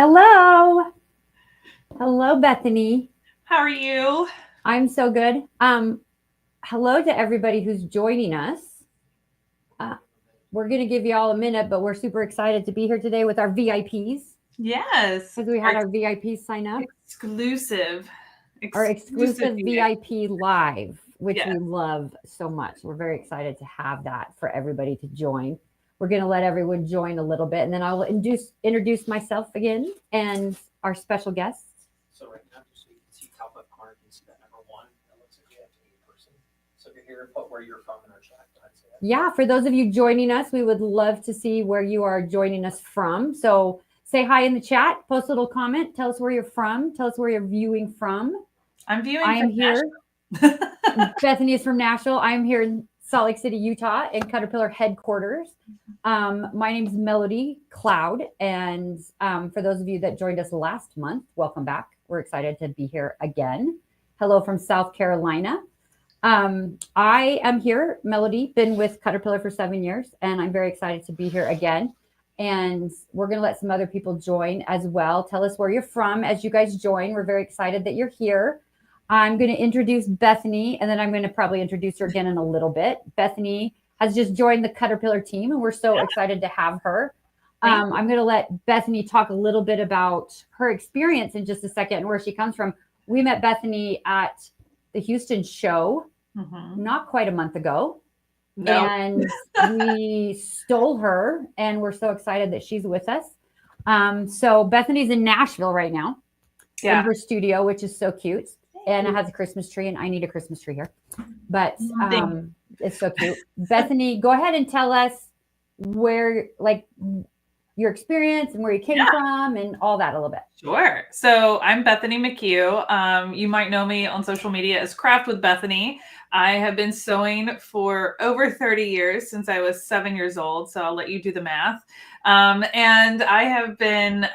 Hello. Hello, Bethany. How are you? I'm so good. Hello to everybody who's joining us. Uh, we're going to give you all a minute, but we're super excited to be here today with our VIPs Yes, because we our had our VIPs sign up, exclusive, our exclusive exclusive VIP. VIP live, which Yes. we love so much. We're very excited to have that for everybody to join. We're going to let everyone join a little bit, and then I'll introduce myself again and our special guests. So right now, just so you can see top left corner, you can see that number one. That looks like you have to be a person. So if you're here, put where you're from in our chat. Go ahead and say that. Yeah, for those of you joining us, we would love to see where you are joining us from. So say hi in the chat, post a little comment, tell us where you're from, tell us where you're viewing from. I'm viewing I'm from here. Nashville. Bethany is from Nashville. I'm here in Salt Lake City, Utah, in Caterpillar headquarters. My name is Melody Cloud. And for those of you that joined us last month, welcome back. We're excited to be here again. Hello from South Carolina. I am here, Melody, been with Caterpillar for 7 years, and I'm very excited to be here again. And we're going to let some other people join as well. Tell us where you're from as you guys join. We're very excited that you're here. I'm going to introduce Bethany, and then I'm going to probably introduce her again in a little bit. Bethany has just joined the Caterpillar team, and we're so excited to have her. I'm going to let Bethany talk a little bit about her experience in just a second and where she comes from. We met Bethany at the Houston show not quite a month ago. No. And we stole her, and we're so excited that she's with us. So Bethany's in Nashville right now in her studio, which is so cute. And it has a Christmas tree, and I need a Christmas tree here. But it's so cute. Bethany, go ahead and tell us where, like, your experience and where you came from and all that a little bit. Sure. So I'm Bethany McHugh. You might know me on social media as Craft with Bethany. I have been sewing for over 30 years since I was 7 years old. So I'll let you do the math. And I have been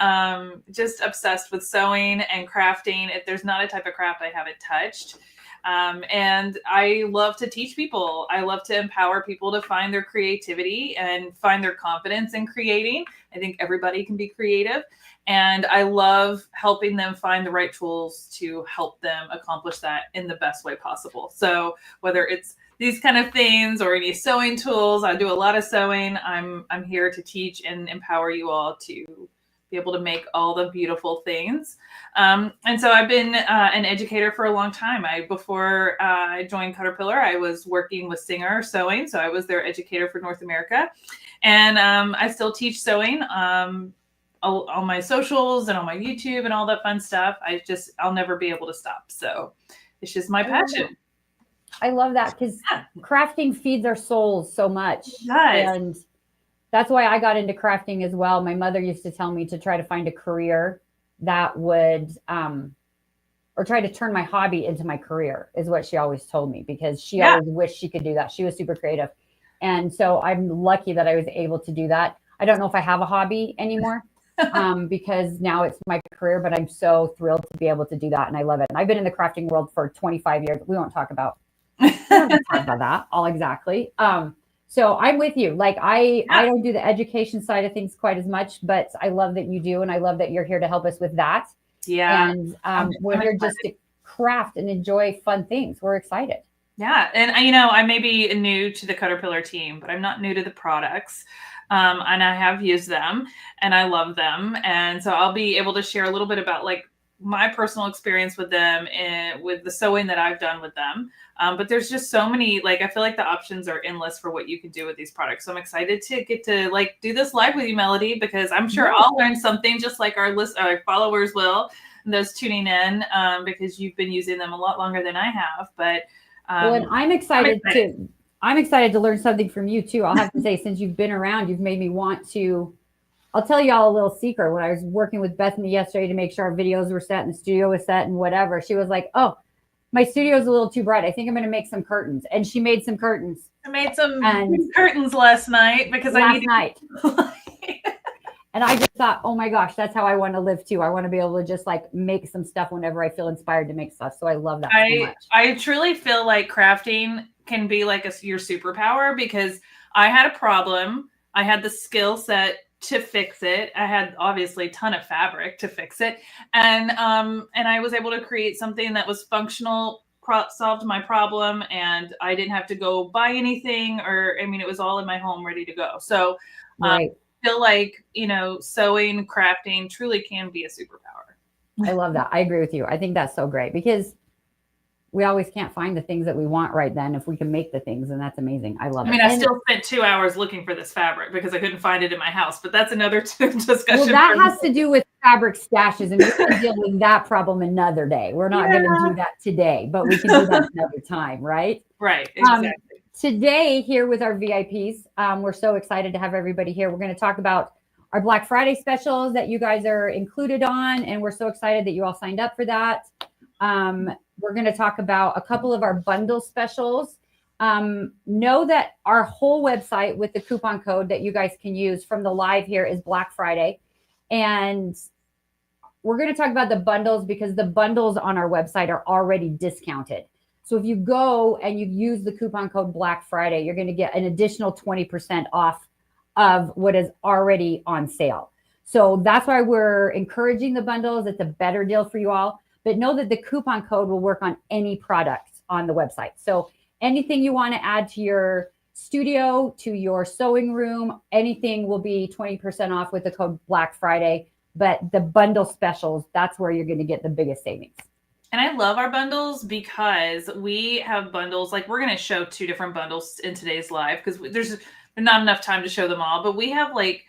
just obsessed with sewing and crafting. If there's not a type of craft I haven't touched. And I love to teach people. I love to empower people to find their creativity and find their confidence in creating. I think everybody can be creative. And I love helping them find the right tools to help them accomplish that in the best way possible. So whether it's these kind of things or any sewing tools, I do a lot of sewing. I'm here to teach and empower you all to be able to make all the beautiful things. And so I've been an educator for a long time. Before I joined Caterpillar, I was working with Singer Sewing. So I was their educator for North America. And I still teach sewing on my socials and on my YouTube and all that fun stuff. I'll never be able to stop. So it's just my passion. I love that because crafting feeds our souls so much. Yes. And that's why I got into crafting as well. My mother used to tell me to try to find a career that would, or try to turn my hobby into my career, is what she always told me, because she always wished she could do that. She was super creative. And so I'm lucky that I was able to do that. I don't know if I have a hobby anymore because now it's my career, but I'm so thrilled to be able to do that. And I love it. And I've been in the crafting world for 25 years. We won't talk about that all exactly. So I'm with you. Like I don't do the education side of things quite as much, but I love that you do. And I love that you're here to help us with that. Yeah. And we're here just to craft and enjoy fun things. We're excited. Yeah. And I may be new to the Caterpillar team, but I'm not new to the products. And I have used them and I love them. And so I'll be able to share a little bit about like my personal experience with them and with the sewing that I've done with them. But there's just so many, like, I feel like the options are endless for what you can do with these products. So I'm excited to get to like do this live with you, Melody, because I'm sure I'll learn something just like our followers will, and those tuning in, because you've been using them a lot longer than I have. But well, and I'm excited to learn something from you too. I'll have to say, since you've been around, you've made me want to. I'll tell y'all a little secret. When I was working with Bethany yesterday to make sure our videos were set and the studio was set and whatever, she was like, "Oh, my studio is a little too bright. I think I'm going to make some curtains." And she made some curtains. I made some curtains last night because And I just thought, oh my gosh, that's how I want to live too. I want to be able to just like make some stuff whenever I feel inspired to make stuff. So I love that so much. I truly feel like crafting can be like your superpower, because I had a problem. I had the skill set to fix it. I had obviously a ton of fabric to fix it. And I was able to create something that was functional, solved my problem, and I didn't have to go buy anything, or, I mean, it was all in my home ready to go. So Right. I feel like, you know, sewing, crafting truly can be a superpower. I love that. I agree with you. I think that's so great because we always can't find the things that we want right then if we can make the things, and that's amazing. I love it. I mean, I still spent 2 hours looking for this fabric because I couldn't find it in my house, but that's another discussion. Well, that has to do with fabric stashes, and we can deal with that problem another day. We're not going to do that today, but we can do that another time, right? Right, exactly. Today, here with our VIPs, we're so excited to have everybody here. We're going to talk about our Black Friday specials that you guys are included on, and we're so excited that you all signed up for that. We're going to talk about a couple of our bundle specials. Know that our whole website with the coupon code that you guys can use from the live here is Black Friday. And we're going to talk about the bundles because the bundles on our website are already discounted. So if you go and you use the coupon code Black Friday, you're going to get an additional 20% off of what is already on sale. So that's why we're encouraging the bundles. It's a better deal for you all. But know that the coupon code will work on any product on the website. So anything you want to add to your studio, to your sewing room, anything will be 20% off with the code Black Friday. But the bundle specials, that's where you're going to get the biggest savings. And I love our bundles because we have bundles, like we're going to show 2 different bundles in today's live because there's not enough time to show them all, but we have like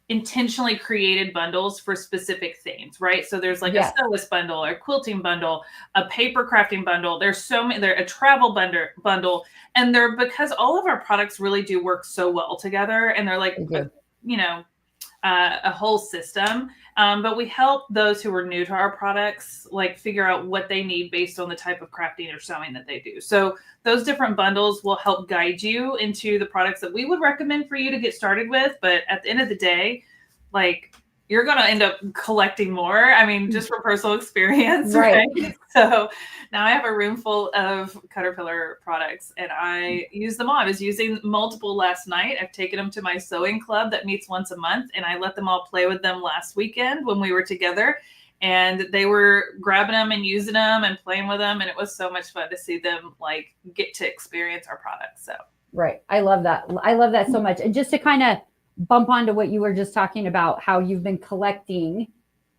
intentionally created bundles for specific things, right? So there's like a sewist bundle, a quilting bundle, a paper crafting bundle. There's so many, they're a travel bundle, and they're because all of our products really do work so well together, and they're like, a whole system. But we help those who are new to our products, like figure out what they need based on the type of crafting or sewing that they do. So those different bundles will help guide you into the products that we would recommend for you to get started with. But at the end of the day, like you're going to end up collecting more. I mean, just from personal experience, right? So now I have a room full of Caterpillar products and I use them all. I was using multiple last night. I've taken them to my sewing club that meets once a month, and I let them all play with them last weekend when we were together, and they were grabbing them and using them and playing with them. And it was so much fun to see them like get to experience our products. So, right. I love that. I love that so much. And just to kind of bump onto what you were just talking about, how you've been collecting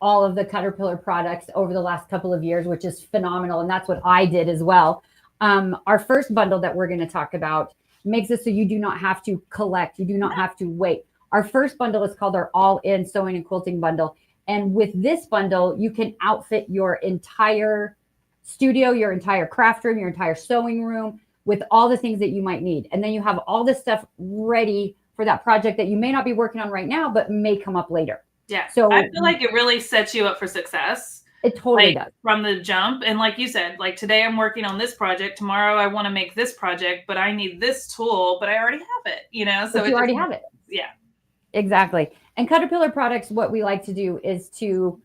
all of the Caterpillar products over the last couple of years, which is phenomenal. And that's what I did as well. Our first bundle that we're going to talk about makes it so you do not have to collect. You do not have to wait. Our first bundle is called our all-in sewing and quilting bundle. And with this bundle, you can outfit your entire studio, your entire craft room, your entire sewing room with all the things that you might need. And then you have all this stuff ready for that project that you may not be working on right now, but may come up later. Yeah. So I feel like it really sets you up for success. It totally does. From the jump. And like you said, like today I'm working on this project. Tomorrow I want to make this project, but I need this tool, but I already have it, you know? So you already have it. Yeah. Exactly. And Caterpillar products, what we like to do is to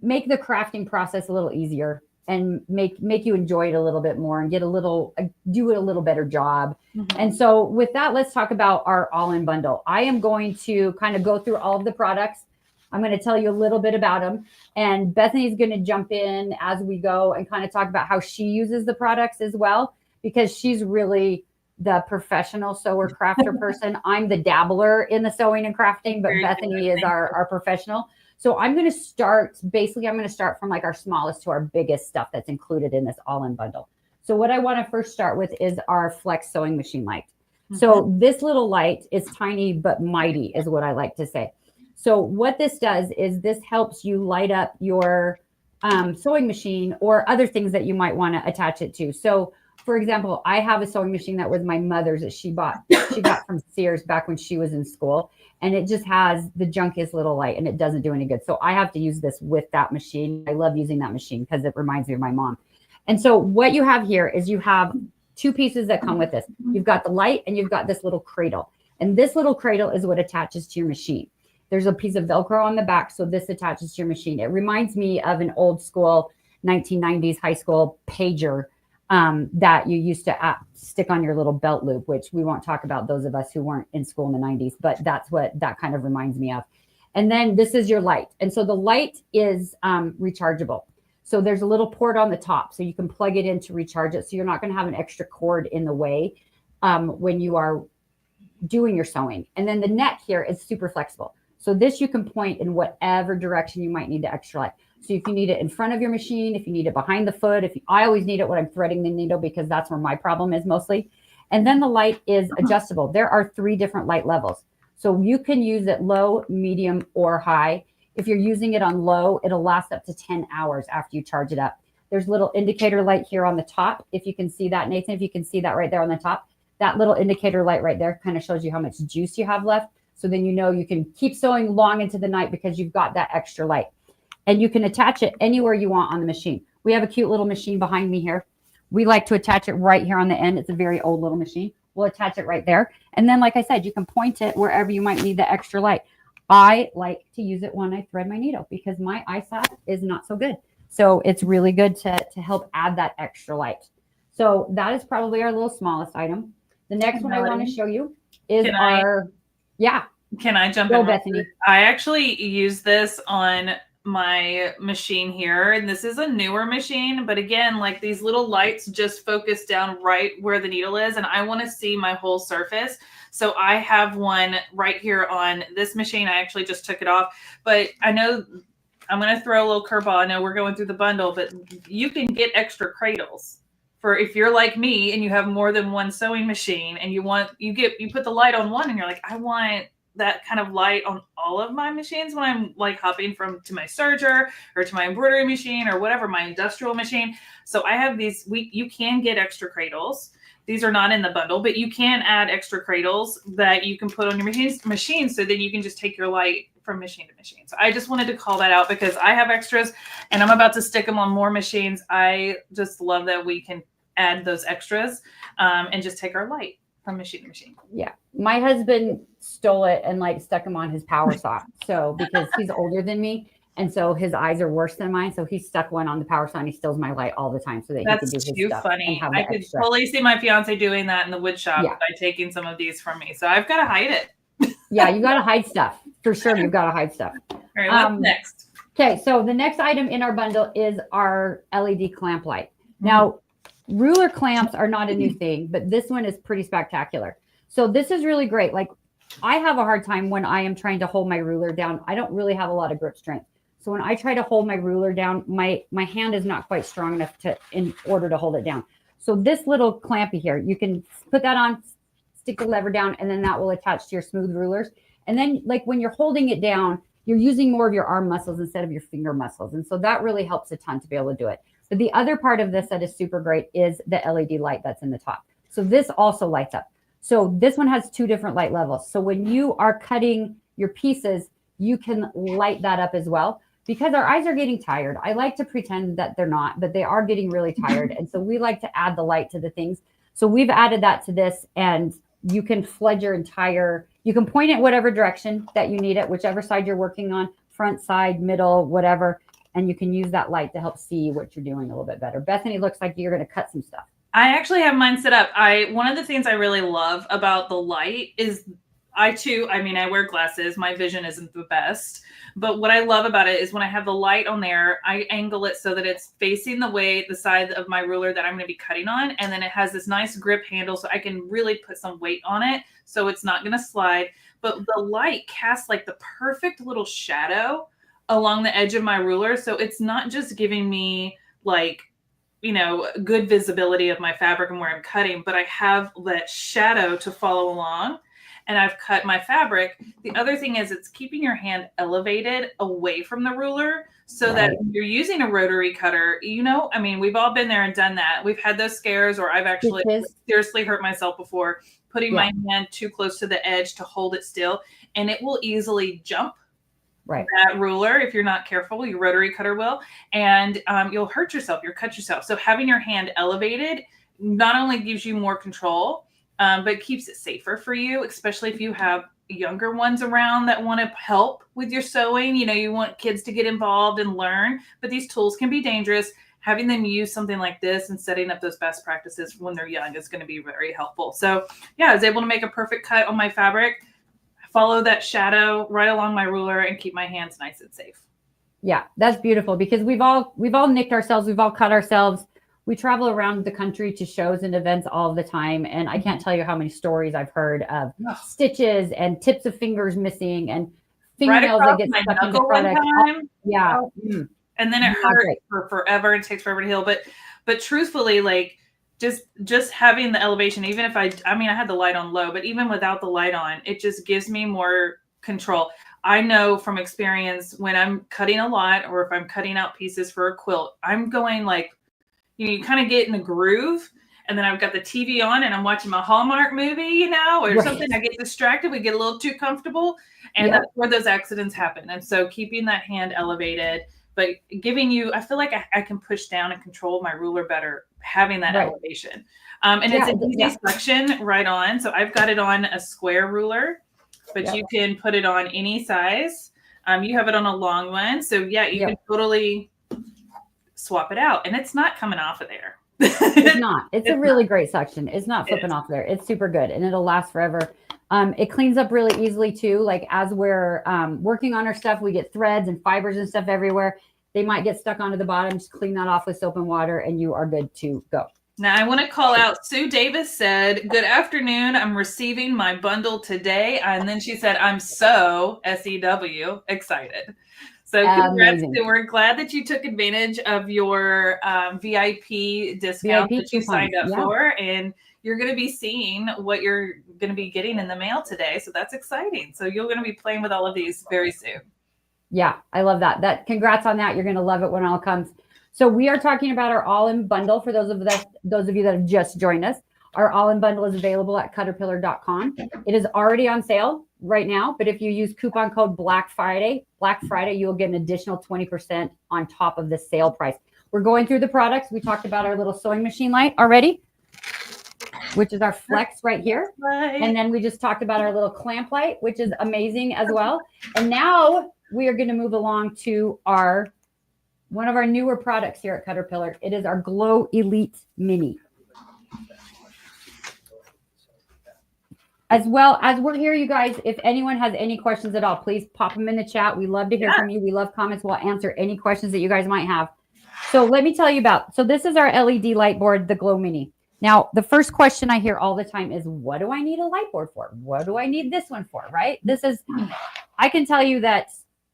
make the crafting process a little easier and make you enjoy it a little bit more and do it a little better job. Mm-hmm. And so with that, let's talk about our all-in bundle. I am going to kind of go through all of the products. I'm going to tell you a little bit about them, and Bethany's going to jump in as we go and kind of talk about how she uses the products as well, because she's really the professional sewer crafter person. I'm the dabbler in the sewing and crafting, but Bethany is our professional. So I'm going to start from like our smallest to our biggest stuff that's included in this all-in bundle. So what I want to first start with is our Flex sewing machine light. Mm-hmm. So this little light is tiny but mighty is what I like to say. So what this does is this helps you light up your sewing machine or other things that you might want to attach it to. So for example, I have a sewing machine that was my mother's that she got from Sears back when she was in school. And it just has the junkiest little light and it doesn't do any good. So I have to use this with that machine. I love using that machine because it reminds me of my mom. And so what you have here is you have 2 pieces that come with this. You've got the light and you've got this little cradle. And this little cradle is what attaches to your machine. There's a piece of Velcro on the back. So this attaches to your machine. It reminds me of an old school 1990s high school pager. that you used to stick on your little belt loop, which we won't talk about those of us who weren't in school in the 90s, but that's what that kind of reminds me of. And then this is your light. And so the light is rechargeable. So there's a little port on the top, so you can plug it in to recharge it. So you're not going to have an extra cord in the way when you are doing your sewing. And then the neck here is super flexible. So this you can point in whatever direction you might need the extra light. So if you need it in front of your machine, if you need it behind the foot, I always need it when I'm threading the needle because that's where my problem is mostly. And then the light is adjustable. There are 3 different light levels. So you can use it low, medium, or high. If you're using it on low, it'll last up to 10 hours after you charge it up. There's a little indicator light here on the top. If you can see that, Nathan, if you can see that right there on the top, that little indicator light right there kind of shows you how much juice you have left. So then you know you can keep sewing long into the night because you've got that extra light. And you can attach it anywhere you want on the machine. We have a cute little machine behind me here. We like to attach it right here on the end. It's a very old little machine. We'll attach it right there. And then, like I said, you can point it wherever you might need the extra light. I like to use it when I thread my needle because my eyesight is not so good. So it's really good to help add that extra light. So that is probably our little smallest item. The next one I want to show you is Can I jump in? Bethany. I actually use this on my machine here, and this is a newer machine, but again, like these little lights just focus down right where the needle is, and I want to see my whole surface. So I have one right here on this machine. I actually just took it off, but I know I'm going to throw a little curveball. I know we're going through the bundle, but you can get extra cradles for if you're like me and you have more than one sewing machine and you put the light on one and you're like, I want that kind of light on all of my machines when I'm like hopping to my serger or to my embroidery machine or whatever, my industrial machine. So I have these, you can get extra cradles. These are not in the bundle, but you can add extra cradles that you can put on your machine so then you can just take your light from machine to machine. So I just wanted to call that out because I have extras and I'm about to stick them on more machines. I just love that we can add those extras and just take our light from machine to machine. Yeah. My husband stole it and like stuck him on his power saw. So because he's older than me. And so his eyes are worse than mine. So he stuck one on the power saw and he steals my light all the time so that he can do his too stuff. Funny. I could totally see my fiance doing that in the wood shop by taking some of these from me. So I've got to hide it. Yeah, you got to hide stuff. For sure, you've got to hide stuff. All right, what's next? Okay, so the next item in our bundle is our LED clamp light. Now, ruler clamps are not a new thing, but this one is pretty spectacular. So this is really great. Like I have a hard time when I am trying to hold my ruler down. I don't really have a lot of grip strength. So when I try to hold my ruler down, my hand is not quite strong enough in order to hold it down. So this little clampy here, you can put that on, stick the lever down, and then that will attach to your smooth rulers. And then like when you're holding it down, you're using more of your arm muscles instead of your finger muscles. And so that really helps a ton to be able to do it. But the other part of this that is super great is the LED light that's in the top. So this also lights up. So this one has 2 different light levels. So when you are cutting your pieces, you can light that up as well because our eyes are getting tired. I like to pretend that they're not, but they are getting really tired. And so we like to add the light to the things. So we've added that to this and you can flood your you can point it whatever direction that you need it, whichever side you're working on, front, side, middle, whatever. And you can use that light to help see what you're doing a little bit better. Bethany, looks like you're going to cut some stuff. I actually have mine set up. One of the things I really love about the light is I wear glasses. My vision isn't the best. But what I love about it is when I have the light on there, I angle it so that it's facing the side of my ruler that I'm going to be cutting on. And then it has this nice grip handle so I can really put some weight on it so it's not going to slide. But the light casts like the perfect little shadow along the edge of my ruler. So it's not just giving me like, good visibility of my fabric and where I'm cutting, but I have that shadow to follow along. And I've cut my fabric. The other thing is it's keeping your hand elevated away from the ruler so that if you're using a rotary cutter, we've all been there and done that. We've had those scares or I've actually seriously hurt myself before putting my hand too close to the edge to hold it still. And it will easily jump that ruler. If you're not careful, your rotary cutter will, and you'll hurt yourself, you'll cut yourself. So having your hand elevated not only gives you more control, but keeps it safer for you, especially if you have younger ones around that want to help with your sewing. You want kids to get involved and learn, but these tools can be dangerous. having them use something like this and setting up those best practices when they're young is going to be very helpful. So yeah, I was able to make a perfect cut on my fabric, follow that shadow right along my ruler, and keep my hands nice and safe. Yeah, that's beautiful, because we've all nicked ourselves, we've all cut ourselves. We travel around the country to shows and events all the time, and I can't tell you how many stories I've heard of stitches and tips of fingers missing and fingernails that get stuck in the product. Yeah. And then it hurts for forever. It takes forever to heal. But truthfully, like just having the elevation, even if I had the light on low, but even without the light on, it just gives me more control. I know from experience when I'm cutting a lot, or if I'm cutting out pieces for a quilt, I'm going like, you kind of get in the groove, and then I've got the TV on and I'm watching my Hallmark movie, or something. I get distracted. We get a little too comfortable, and that's where those accidents happen. And so keeping that hand elevated, but giving you, I feel like I can push down and control my ruler better, having that elevation. And it's an easy section right on. So I've got it on a square ruler, but you can put it on any size. You have it on a long one. So yeah, you can totally swap it out, and it's not coming off of there. It's not. It's a really great section. It's not flipping off there. It's super good, and it'll last forever. It cleans up really easily too. Like as we're working on our stuff, we get threads and fibers and stuff everywhere. They might get stuck onto the bottom. Just clean that off with soap and water, and you are good to go. Now I want to call out Sue Davis said, "Good afternoon. I'm receiving my bundle today." And then she said, "I'm so SEW excited." So congrats. We're glad that you took advantage of your VIP discount that you signed up for, and you're going to be seeing what you're going to be getting in the mail today. So that's exciting. So you're going to be playing with all of these very soon. Yeah, I love that. Congrats on that. You're going to love it when it all comes. So we are talking about our all-in bundle for those of you that have just joined us. Our all-in bundle is available at Caterpillar.com. It is already on sale right now, but if you use coupon code Black Friday, you will get an additional 20% on top of the sale price. We're going through the products. We talked about our little sewing machine light already, which is our Flex right here. And then we just talked about our little clamp light, which is amazing as well. And now we are going to move along to one of our newer products here at Caterpillar. It is our Glow Elite Mini. As well as we're here, you guys, if anyone has any questions at all, please pop them in the chat. We love to hear from you. We love comments. We'll answer any questions that you guys might have. So let me tell you so this is our LED light board, the Glow Mini. Now, the first question I hear all the time is, what do I need a light board for? What do I need this one for, right? I can tell you that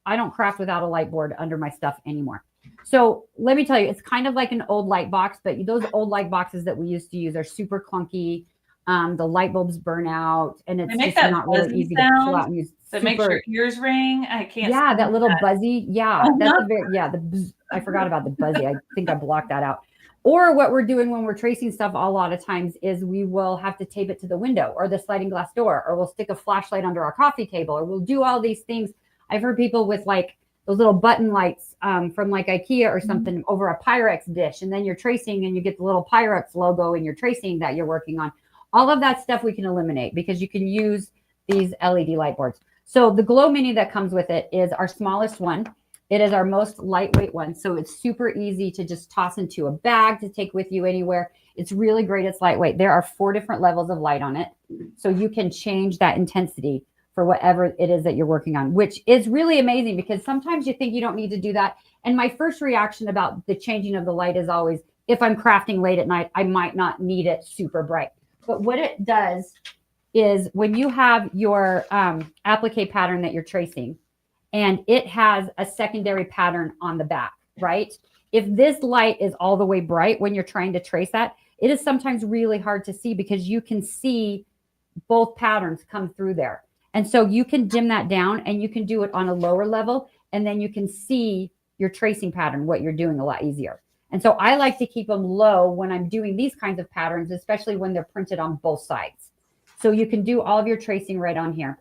I don't craft without a light board under my stuff anymore. So let me tell you, it's kind of like an old light box, but those old light boxes that we used to use are super clunky. The light bulbs burn out, and it's just not really easy to pull out and use. That makes your ears ring. I can't. Yeah, that little buzzy. Yeah, I forgot about the buzzy. I think I blocked that out. Or what we're doing when we're tracing stuff a lot of times is we will have to tape it to the window or the sliding glass door, or we'll stick a flashlight under our coffee table, or we'll do all these things. I've heard people with like those little button lights from like IKEA or something over a Pyrex dish, and then you're tracing and you get the little Pyrex logo in your tracing that you're working on. All of that stuff we can eliminate because you can use these LED light boards. So the Glow Mini that comes with it is our smallest one. It is our most lightweight one. So it's super easy to just toss into a bag to take with you anywhere. It's really great. It's lightweight. There are 4 different levels of light on it. So you can change that intensity for whatever it is that you're working on, which is really amazing because sometimes you think you don't need to do that. And my first reaction about the changing of the light is always, if I'm crafting late at night, I might not need it super bright. But what it does is when you have your applique pattern that you're tracing, and it has a secondary pattern on the back, right? If this light is all the way bright when you're trying to trace that, it is sometimes really hard to see because you can see both patterns come through there. And so you can dim that down and you can do it on a lower level, and then you can see your tracing pattern, what you're doing, a lot easier. And so I like to keep them low when I'm doing these kinds of patterns, especially when they're printed on both sides. So you can do all of your tracing right on here.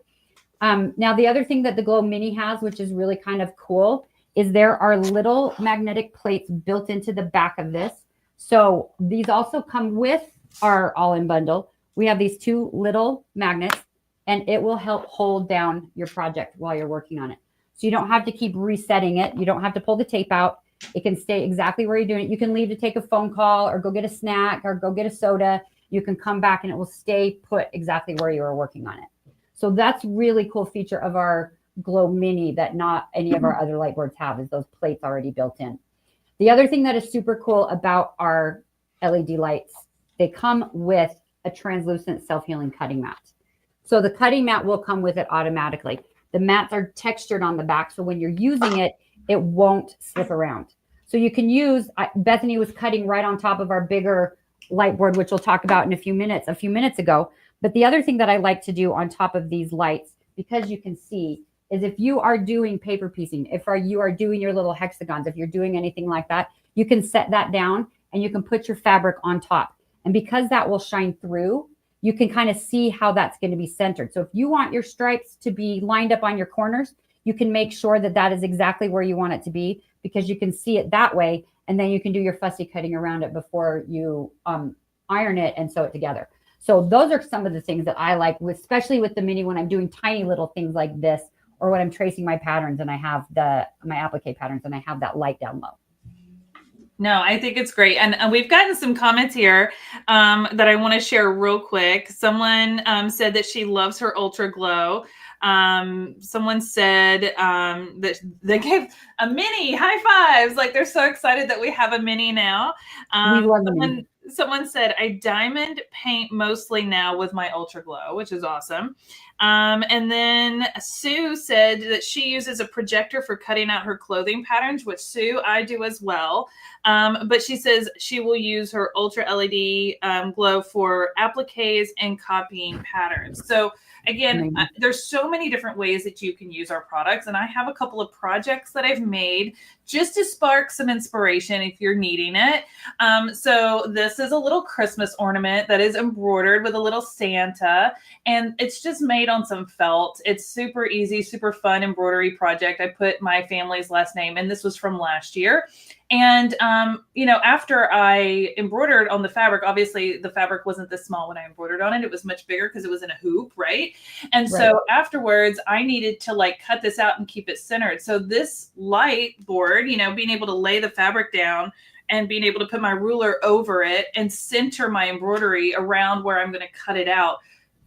Now, the other thing that the Glow Mini has, which is really kind of cool, is there are little magnetic plates built into the back of this. So these also come with our all-in bundle. We have these 2 little magnets, and it will help hold down your project while you're working on it. So you don't have to keep resetting it. You don't have to pull the tape out. It can stay exactly where you're doing it. You can leave to take a phone call or go get a snack or go get a soda. You can come back and it will stay put exactly where you were working on it. So that's really cool feature of our Glow Mini that not any of our other light boards have, is those plates already built in. The other thing that is super cool about our LED lights, they come with a translucent self-healing cutting mat. So the cutting mat will come with it automatically. The mats are textured on the back, so when you're using it, it won't slip around. So you can use, Bethany was cutting right on top of our bigger light board, which we'll talk about in a few minutes ago. But the other thing that I like to do on top of these lights, because you can see, is if you are doing paper piecing, if you are doing your little hexagons, if you're doing anything like that, you can set that down and you can put your fabric on top. And because that will shine through, you can kind of see how that's going to be centered. So if you want your stripes to be lined up on your corners, you can make sure that that is exactly where you want it to be, because you can see it that way. And then you can do your fussy cutting around it before you iron it and sew it together. So those are some of the things that I like, especially with the Mini, when I'm doing tiny little things like this, or when I'm tracing my patterns and I have my applique patterns and I have that light down low. No, I think it's great. And we've gotten some comments here that I want to share real quick. Someone said that she loves her Ultra Glow. Someone said that they gave a Mini high fives. Like, they're so excited that we have a Mini now. We love the Mini. Someone said, I diamond paint mostly now with my Ultra Glow, which is awesome. And then Sue said that she uses a projector for cutting out her clothing patterns, which Sue, I do as well. But she says she will use her Ultra LED Glow for appliques and copying patterns. So again, there's so many different ways that you can use our products. And I have a couple of projects that I've made just to spark some inspiration if you're needing it. So this is a little Christmas ornament that is embroidered with a little Santa, and it's just made on some felt. It's super easy, super fun embroidery project. I put my family's last name, and this was from last year. And, you know, after I embroidered on the fabric, obviously the fabric wasn't this small when I embroidered on it. It was much bigger because it was in a hoop, right? And so afterwards, I needed to like cut this out and keep it centered. So this light board, you know, being able to lay the fabric down and being able to put my ruler over it and center my embroidery around where I'm going to cut it out.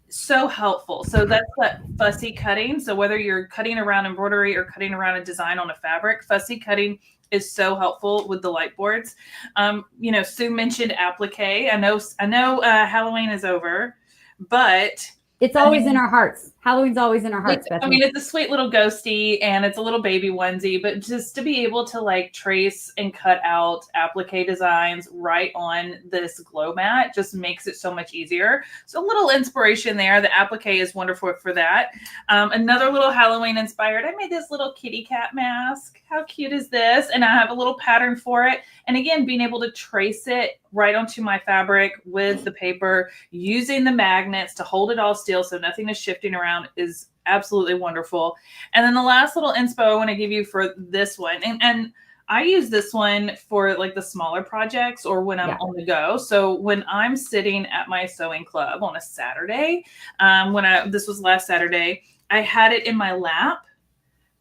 So helpful. So that's that fussy cutting. So whether you're cutting around embroidery or cutting around a design on a fabric, fussy cutting is so helpful with the light boards. You know, Sue mentioned applique. I know Halloween is over, but it's always in our hearts. Halloween's always in our hearts, Bethany. I mean, it's a sweet little ghosty and it's a little baby onesie, but just to be able to like trace and cut out applique designs right on this glow mat just makes it so much easier. So a little inspiration there. The applique is wonderful for that. Another little Halloween inspired, I made this little kitty cat mask. How cute is this? And I have a little pattern for it. And again, being able to trace it right onto my fabric with the paper, using the magnets to hold it all still so nothing is shifting around is absolutely wonderful. And then the last little inspo I want to give you for this one, and I use this one for like the smaller projects or when I'm on the go. So when I'm sitting at my sewing club on a Saturday, this was last Saturday, I had it in my lap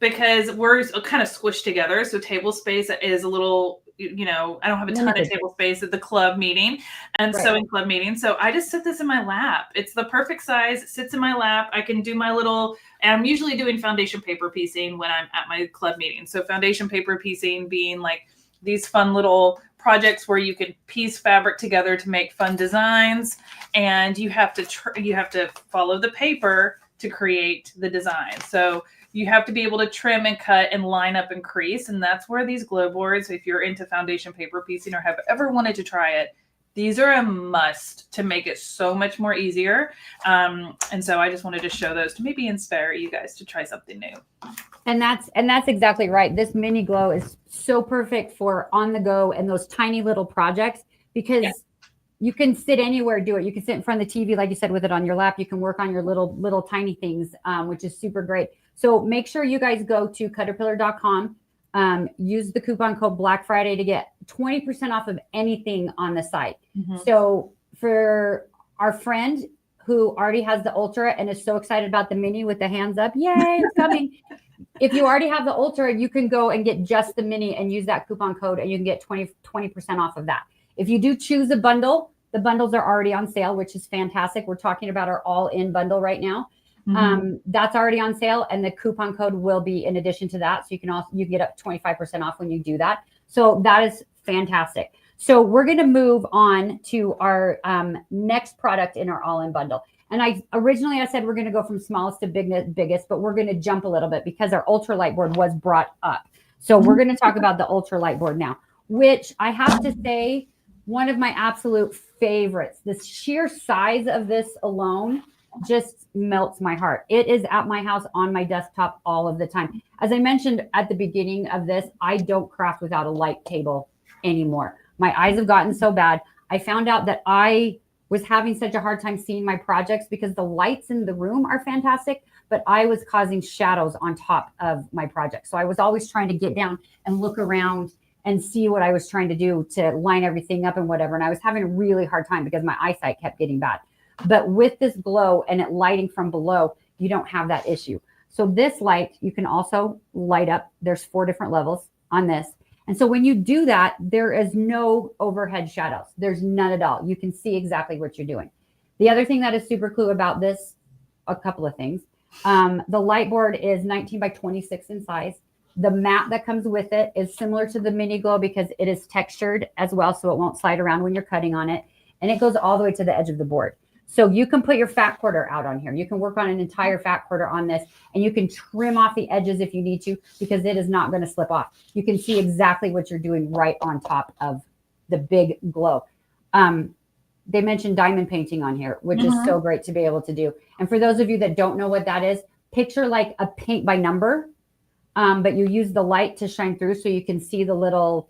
because we're kind of squished together. So table space is a little, you know, I don't have a ton of table space at the club meeting and sewing club meeting. So I just sit this in my lap. It's the perfect size. It sits in my lap. I can do my little, and I'm usually doing foundation paper piecing when I'm at my club meeting. So foundation paper piecing being like these fun little projects where you can piece fabric together to make fun designs. And you have to follow the paper to create the design. So you have to be able to trim and cut and line up and crease. And that's where these glow boards, if you're into foundation paper piecing or have ever wanted to try it, these are a must to make it so much more easier. And so I just wanted to show those to maybe inspire you guys to try something new. And that's exactly right. This mini glow is so perfect for on the go and those tiny little projects because you can sit anywhere, do it. You can sit in front of the TV, like you said, with it on your lap. You can work on your little tiny things, which is super great. So make sure you guys go to Caterpillar.com. Use the coupon code Black Friday to get 20% off of anything on the site. So for our friend who already has the Ultra and is so excited about the Mini with the hands up, yay, it's coming. if you already have the Ultra, you can go and get just the mini and use that coupon code, and you can get 20% off of that. If you do choose a bundle, the bundles are already on sale, which is fantastic. We're talking about our all-in bundle right now. That's already on sale, and the coupon code will be in addition to that. So you get up 25% off when you do that. So that is fantastic. So we're going to move on to our next product in our all-in bundle. And I said we're going to go from smallest to biggest, but we're going to jump a little bit because our ultralight board was brought up. So we're going to talk about the ultralight board now, which I have to say, one of my absolute favorites. The sheer size of this alone just melts my heart. It is at my house on my desktop all of the time. As I mentioned at the beginning of this, I don't craft without a light table anymore. My eyes have gotten so bad. I found out that I was having such a hard time seeing my projects because the lights in the room are fantastic, but I was causing shadows on top of my project. So I was always trying to get down and look around and see what I was trying to do to line everything up and whatever. And I was having a really hard time because my eyesight kept getting bad. But with this glow and it lighting from below, you don't have that issue. So this light, you can also light up. There's 4 different levels on this. And so when you do that, there is no overhead shadows. There's none at all. You can see exactly what you're doing. The other thing that is super cool about this, a couple of things. The light board is 19 by 26 in size. The mat that comes with it is similar to the mini glow because it is textured as well, so it won't slide around when you're cutting on it. And it goes all the way to the edge of the board. So you can put your fat quarter out on here. You can work on an entire fat quarter on this, and you can trim off the edges if you need to because it is not going to slip off. You can see exactly what you're doing right on top of the big glow. They mentioned diamond painting on here, which is so great to be able to do. And for those of you that don't know what that is, picture like a paint by number, but you use the light to shine through so you can see the little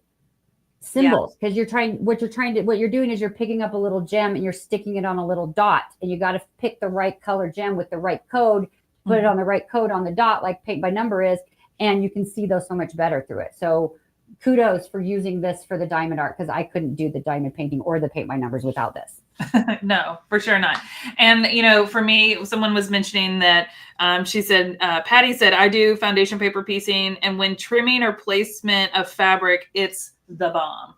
symbols because what you're doing is you're picking up a little gem and you're sticking it on a little dot, and you got to pick the right color gem with the right code, put it on the right code on the dot like paint by number is, and you can see those so much better through it. So kudos for using this for the diamond art because I couldn't do the diamond painting or the paint by numbers without this. No, for sure not. And, for me, someone was mentioning that she said, Patty said, I do foundation paper piecing, and when trimming or placement of fabric, it's the bomb.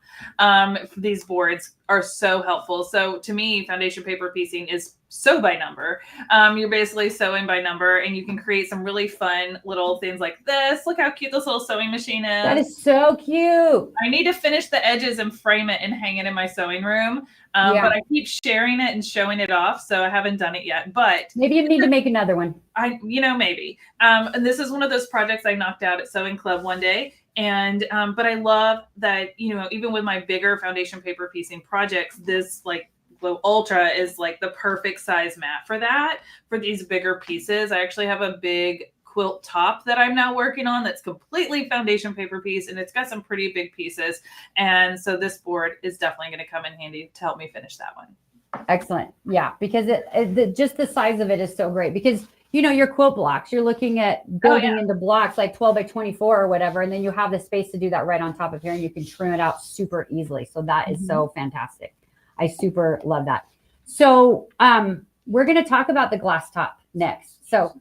These boards are so helpful. So to me, foundation paper piecing is sew by number. You're basically sewing by number, and you can create some really fun little things like this. Look how cute this little sewing machine is. That is so cute. I need to finish the edges and frame it and hang it in my sewing room. But I keep sharing it and showing it off. So I haven't done it yet, but maybe you need to make another one. Maybe. And this is one of those projects I knocked out at Sewing Club one day. And, but I love that, even with my bigger foundation paper piecing projects, this like Glow Ultra is like the perfect size mat for that, for these bigger pieces. I actually have a big quilt top that I'm now working on that's completely foundation paper piece, and it's got some pretty big pieces. And so this board is definitely going to come in handy to help me finish that one. Excellent. Yeah, because just the size of it is so great because your quilt blocks, you're looking at building into blocks like 12 by 24 or whatever, and then you have the space to do that right on top of here, and you can trim it out super easily. So that is so fantastic. I super love that. So we're going to talk about the glass top next. So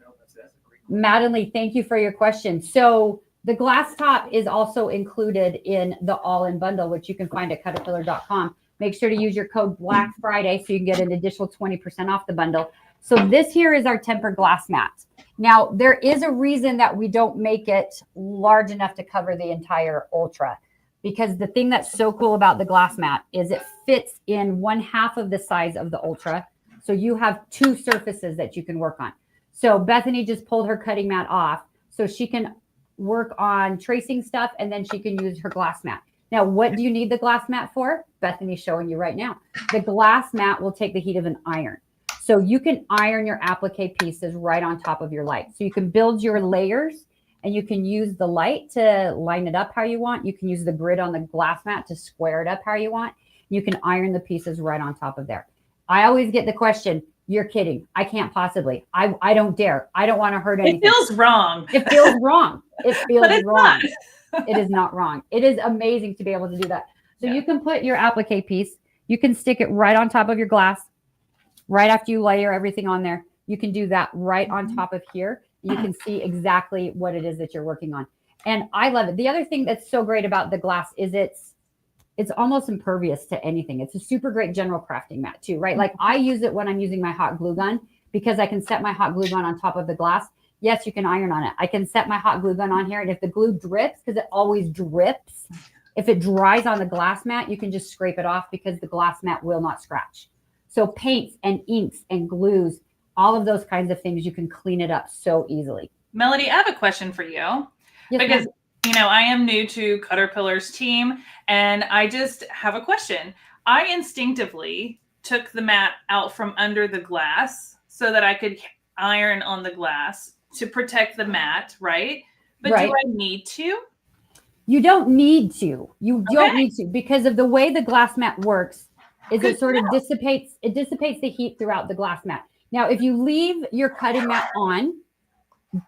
Madeline, thank you for your question. So the glass top is also included in the all-in bundle, which you can find at caterpillar.com. Make sure to use your code Black Friday so you can get an additional 20% off the bundle. So this here is our tempered glass mat. Now, there is a reason that we don't make it large enough to cover the entire Ultra, because the thing that's so cool about the glass mat is it fits in 1/2 of the size of the Ultra. So you have 2 surfaces that you can work on. So Bethany just pulled her cutting mat off so she can work on tracing stuff, and then she can use her glass mat. Now, what do you need the glass mat for? Bethany's showing you right now. The glass mat will take the heat of an iron. So you can iron your applique pieces right on top of your light. So you can build your layers, and you can use the light to line it up how you want. You can use the grid on the glass mat to square it up how you want. You can iron the pieces right on top of there. I always get the question, you're kidding. I can't possibly. I don't dare. I don't want to hurt anything. It feels wrong. It feels wrong. It feels wrong. Not. It is not wrong. It is amazing to be able to do that. So you can put your applique piece, you can stick it right on top of your glass, right after you layer everything on there. You can do that right on top of here. you can see exactly what it is that you're working on. And I love it. The other thing that's so great about the glass is it's almost impervious to anything. It's a super great general crafting mat too, right? Like I use it when I'm using my hot glue gun because I can set my hot glue gun on top of the glass. Yes, you can iron on it. I can set my hot glue gun on here. And if the glue drips, because it always drips, if it dries on the glass mat, you can just scrape it off because the glass mat will not scratch. So paints and inks and glues, all of those kinds of things, you can clean it up so easily. Melody, I have a question for you. Yes, because, ma'am. I am new to Caterpillar's team and I just have a question. I instinctively took the mat out from under the glass so that I could iron on the glass to protect the mat, right? But Right. do I need to? You don't need to. You don't Okay. need to because of the way the glass mat works is Good it sort to of know. dissipates the heat throughout the glass mat. Now, if you leave your cutting mat on,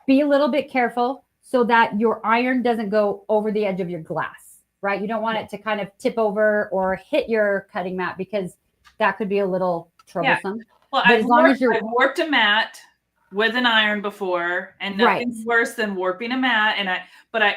be a little bit careful so that your iron doesn't go over the edge of your glass, right? You don't want it to kind of tip over or hit your cutting mat because that could be a little troublesome. Well, But I've as long as you're I've warped a mat with an iron before, and Right. nothing's worse than warping a mat.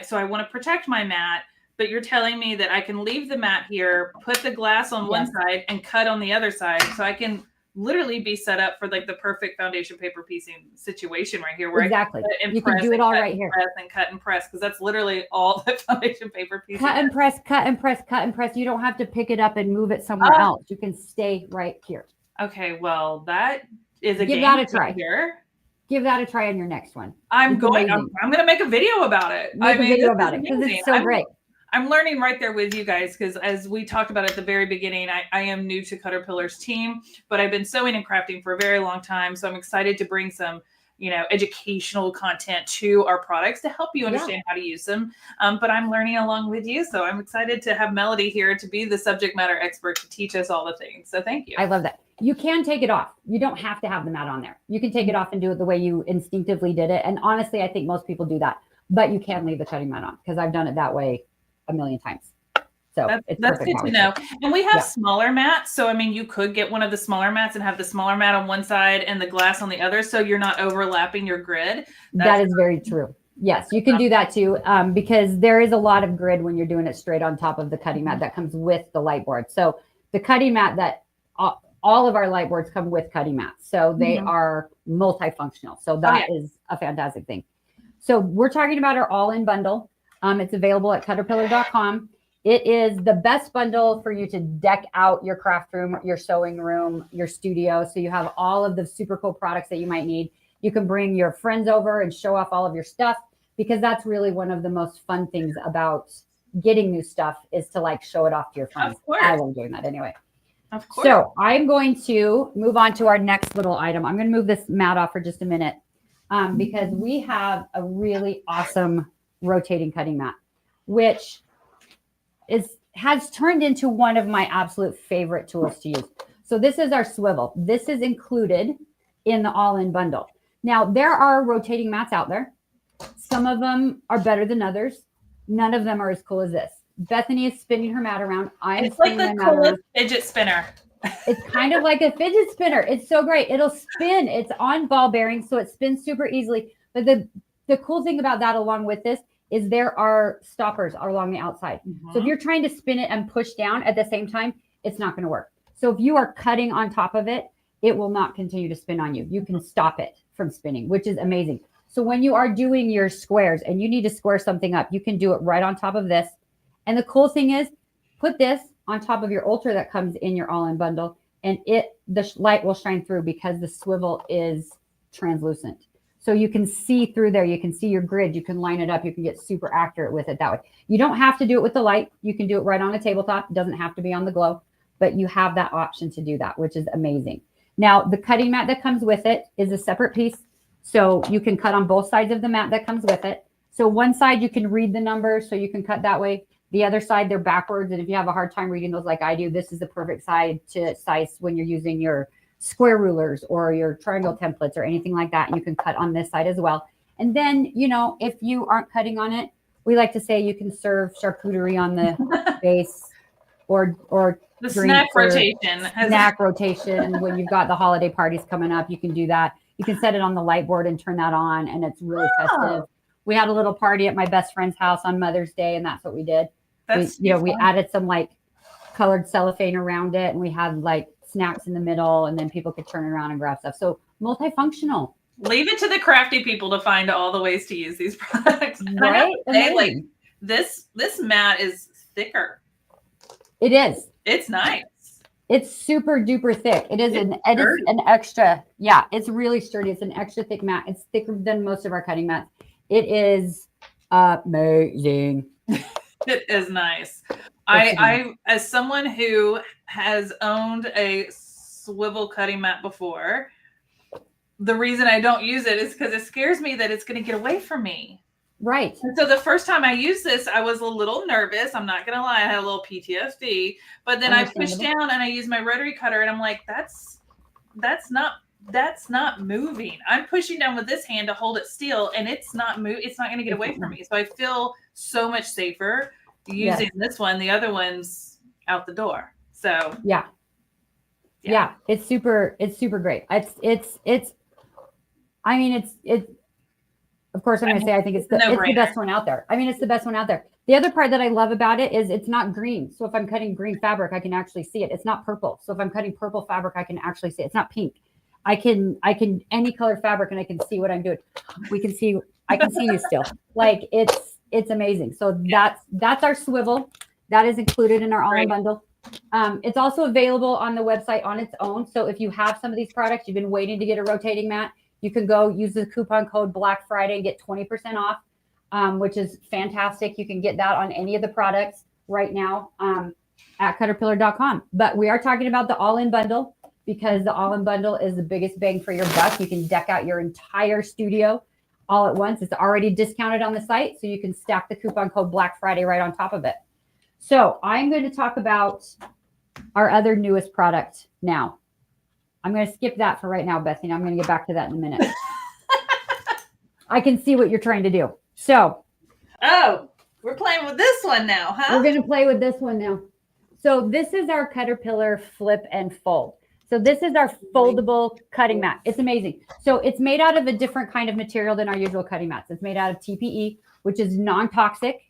So I want to protect my mat. But you're telling me that I can leave the mat here, put the glass on one Yes. side, and cut on the other side, so I can literally be set up for like the perfect foundation paper piecing situation right here, where exactly. I can cut and You can press do it and all cut right and here. press and cut and press, because that's literally all that foundation paper piecing Cut is. and press, cut and press, cut and press. You don't have to pick it up and move it somewhere Oh. else. You can stay right here. Okay, well, that is a Give game that a try. changer. Give that a try on your next one. I'm It's going amazing. to make a video about it. Make a video this about is it because amazing. it's so great. I'm learning right there with you guys because as we talked about at the very beginning, I am new to Caterpillar's team, but I've been sewing and crafting for a very long time. So I'm excited to bring some, educational content to our products to help you understand how to use them. But I'm learning along with you. So I'm excited to have Melody here to be the subject matter expert to teach us all the things. So thank you. I love that. You can take it off. You don't have to have the mat on there. You can take it off and do it the way you instinctively did it. And honestly, I think most people do that, but you can leave the cutting mat on because I've done it that way a million times. So that's good to know. And we have smaller mats. So, you could get one of the smaller mats and have the smaller mat on one side and the glass on the other. So you're not overlapping your grid. That is very true. Yes, you can do that too. Because there is a lot of grid when you're doing it straight on top of the cutting mat that comes with the light board. So the cutting mat that all of our light boards come with cutting mats. So they are multifunctional. So that is a fantastic thing. So we're talking about our all-in bundle. It's available at caterpillar.com. It is the best bundle for you to deck out your craft room, your sewing room, your studio. So you have all of the super cool products that you might need. You can bring your friends over and show off all of your stuff because that's really one of the most fun things about getting new stuff is to show it off to your friends. Of course. I love doing that anyway. Of course. So I'm going to move on to our next little item. I'm going to move this mat off for just a minute because we have a really awesome rotating cutting mat, which has turned into one of my absolute favorite tools to use. So this is our swivel. This is included in the all-in bundle. Now, there are rotating mats out there. Some of them are better than others. None of them are as cool as this. Bethany is spinning her mat around. It's like the coolest fidget spinner. It's kind of like a fidget spinner. It's so great. It'll spin. It's on ball bearings, so it spins super easily. But the cool thing about that along with this is there are stoppers along the outside. So if you're trying to spin it and push down at the same time, it's not going to work. So if you are cutting on top of it, it will not continue to spin on you. You can stop it from spinning, which is amazing. So when you are doing your squares and you need to square something up, you can do it right on top of this. And the cool thing is put this on top of your ultra that comes in your all-in bundle and the light will shine through because the swivel is translucent. So you can see through there. You can see your grid. You can line it up. You can get super accurate with it that way. You don't have to do it with the light. You can do it right on a tabletop. It doesn't have to be on the glow, but you have that option to do that, which is amazing. Now, the cutting mat that comes with it is a separate piece. So you can cut on both sides of the mat that comes with it. So one side, you can read the numbers, so you can cut that way. The other side, they're backwards. And if you have a hard time reading those like I do, this is the perfect side to size when you're using your square rulers or your triangle templates or anything like that. And you can cut on this side as well. And then, if you aren't cutting on it, we like to say you can serve charcuterie on the base or the snack rotation. Snack rotation. When you've got the holiday parties coming up, you can do that. You can set it on the light board and turn that on, and it's really Oh. festive. We had a little party at my best friend's house on Mother's Day, and that's what we did. That's we added some like colored cellophane around it, and we had like snacks in the middle, and then people could turn around and grab stuff. So multifunctional. Leave it to the crafty people to find all the ways to use these products. And I have Right? to say, like, Amazing. this mat is thicker. It is. It's nice. It's super duper thick. It is It's an extra. Yeah, it's really sturdy. It's an extra thick mat. It's thicker than most of our cutting mats. It is amazing. It is nice. I as someone who has owned a swivel cutting mat before, the reason I don't use it is because it scares me that it's going to get away from me. Right. And so the first time I used this, I was a little nervous. I'm not going to lie. I had a little PTSD, but then I pushed down and I used my rotary cutter and I'm like, that's not moving. I'm pushing down with this hand to hold it still and it's not it's not going to get away from me. So I feel so much safer using this one. The other one's out the door. So yeah, it's super great. It's of course I'm going to say I think it's the best one out there. I mean, it's the best one out there. The other part that I love about it is it's not green. So if I'm cutting green fabric, I can actually see it. It's not purple. So if I'm cutting purple fabric, I can actually see it. It's not pink. I can any color fabric and I can see what I'm doing. I can see you still. Like it's amazing. So that's our swivel. That is included in our all-in bundle. It's also available on the website on its own. So if you have some of these products, you've been waiting to get a rotating mat, you can go use the coupon code Black Friday and get 20% off, which is fantastic. You can get that on any of the products right now at Caterpillar.com. But we are talking about the all-in bundle because the all-in bundle is the biggest bang for your buck. You can deck out your entire studio all at once. It's already discounted on the site, so you can stack the coupon code Black Friday right on top of it. So I'm going to talk about our other newest product now. I'm going to skip that for right now, Bethany. I'm going to get back to that in a minute. I can see what you're trying to do. So. Oh, we're playing with this one now, huh? We're going to play with this one now. So this is our Caterpillar Flip and Fold. So this is our foldable cutting mat. It's amazing. So it's made out of a different kind of material than our usual cutting mats. It's made out of TPE, which is non-toxic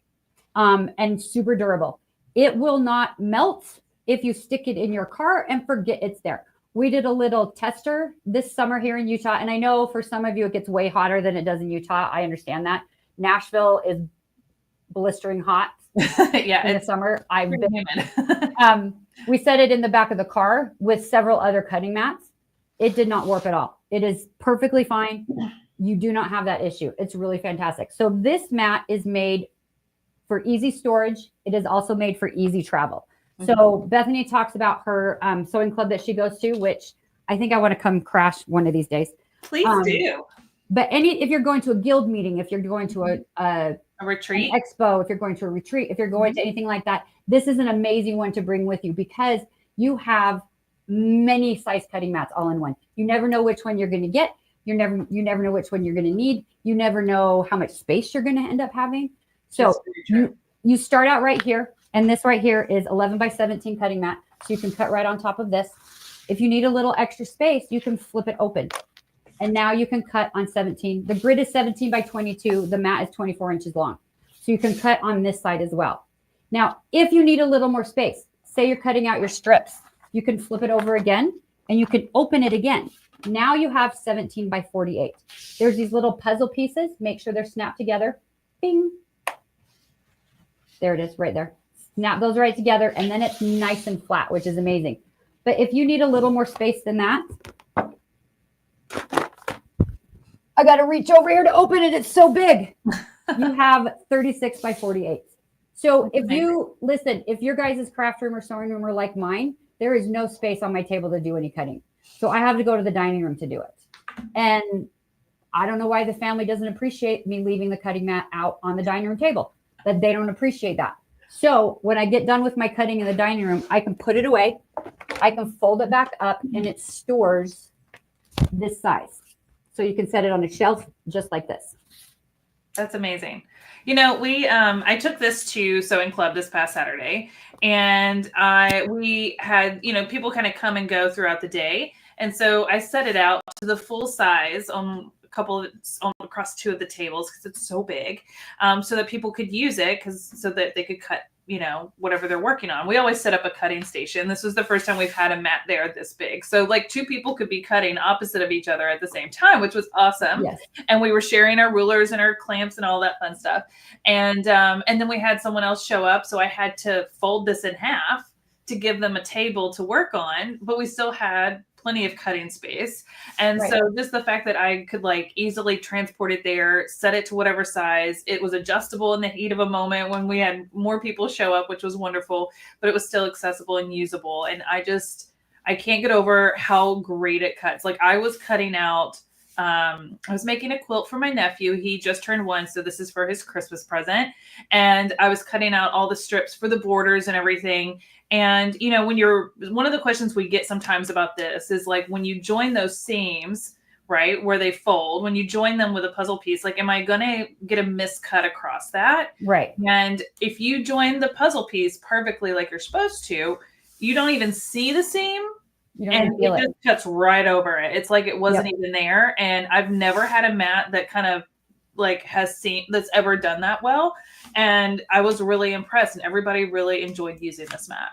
and super durable. It will not melt if you stick it in your car and forget it's there. We did a little tester this summer here in Utah. And I know for some of you, it gets way hotter than it does in Utah. I understand that. Nashville is blistering hot in the summer. I've been, we set it in the back of the car with several other cutting mats. It did not warp at all. It is perfectly fine. You do not have that issue. It's really fantastic. So this mat is made for easy storage. It is also made for easy travel. So Bethany talks about her sewing club that she goes to, which I think I want to come crash one of these days. Please do. But if you're going to a guild meeting, if you're going to a retreat, an expo, if you're going to a retreat, if you're going to anything like that, this is an amazing one to bring with you because you have many size cutting mats all in one. You never know which one you're going to get. You never know which one you're going to need. You never know how much space you're going to end up having. So you start out right here. And this right here is 11 by 17 cutting mat. So you can cut right on top of this. If you need a little extra space, you can flip it open. And now you can cut on 17. The grid is 17 by 22. The mat is 24 inches long. So you can cut on this side as well. Now, if you need a little more space, say you're cutting out your strips, you can flip it over again and you can open it again. Now you have 17 by 48. There's these little puzzle pieces. Make sure they're snapped together. Bing. There it is right there. Snap those right together, and then it's nice and flat, which is amazing. But if you need a little more space than that, I got to reach over here to open it. It's so big. You have 36 by 48. So if your guys' craft room or sewing room are like mine, there is no space on my table to do any cutting. So I have to go to the dining room to do it. And I don't know why the family doesn't appreciate me leaving the cutting mat out on the dining room table, but they don't appreciate that. So when I get done with my cutting in the dining room, I can put it away. I can fold it back up and it stores this size. So you can set it on a shelf just like this. That's amazing. You know, I took this to Sewing Club this past Saturday and we had, people kind of come and go throughout the day. And so I set it out to the full size on across 2 of the tables because it's so big, so that people could use it so that they could cut, whatever they're working on. We always set up a cutting station. This was the first time we've had a mat there this big. So like 2 people could be cutting opposite of each other at the same time, which was awesome. Yes. And we were sharing our rulers and our clamps and all that fun stuff. And then we had someone else show up. So I had to fold this in half to give them a table to work on, but we still had plenty of cutting space. And so just the fact that I could like easily transport it there, set it to whatever size, it was adjustable in the heat of a moment when we had more people show up, which was wonderful, but it was still accessible and usable. And I can't get over how great it cuts. Like I was cutting out, I was making a quilt for my nephew. He just turned 1. So this is for his Christmas present. And I was cutting out all the strips for the borders and everything. And, one of the questions we get sometimes about this is like, when you join those seams, right, where they fold, when you join them with a puzzle piece, like, am I going to get a miscut across that? Right. And if you join the puzzle piece perfectly, like you're supposed to, you don't even see the seam. And it just cuts right over it. It's like it wasn't even there. And I've never had a mat that kind of like that's ever done that well. And I was really impressed, and everybody really enjoyed using this mat.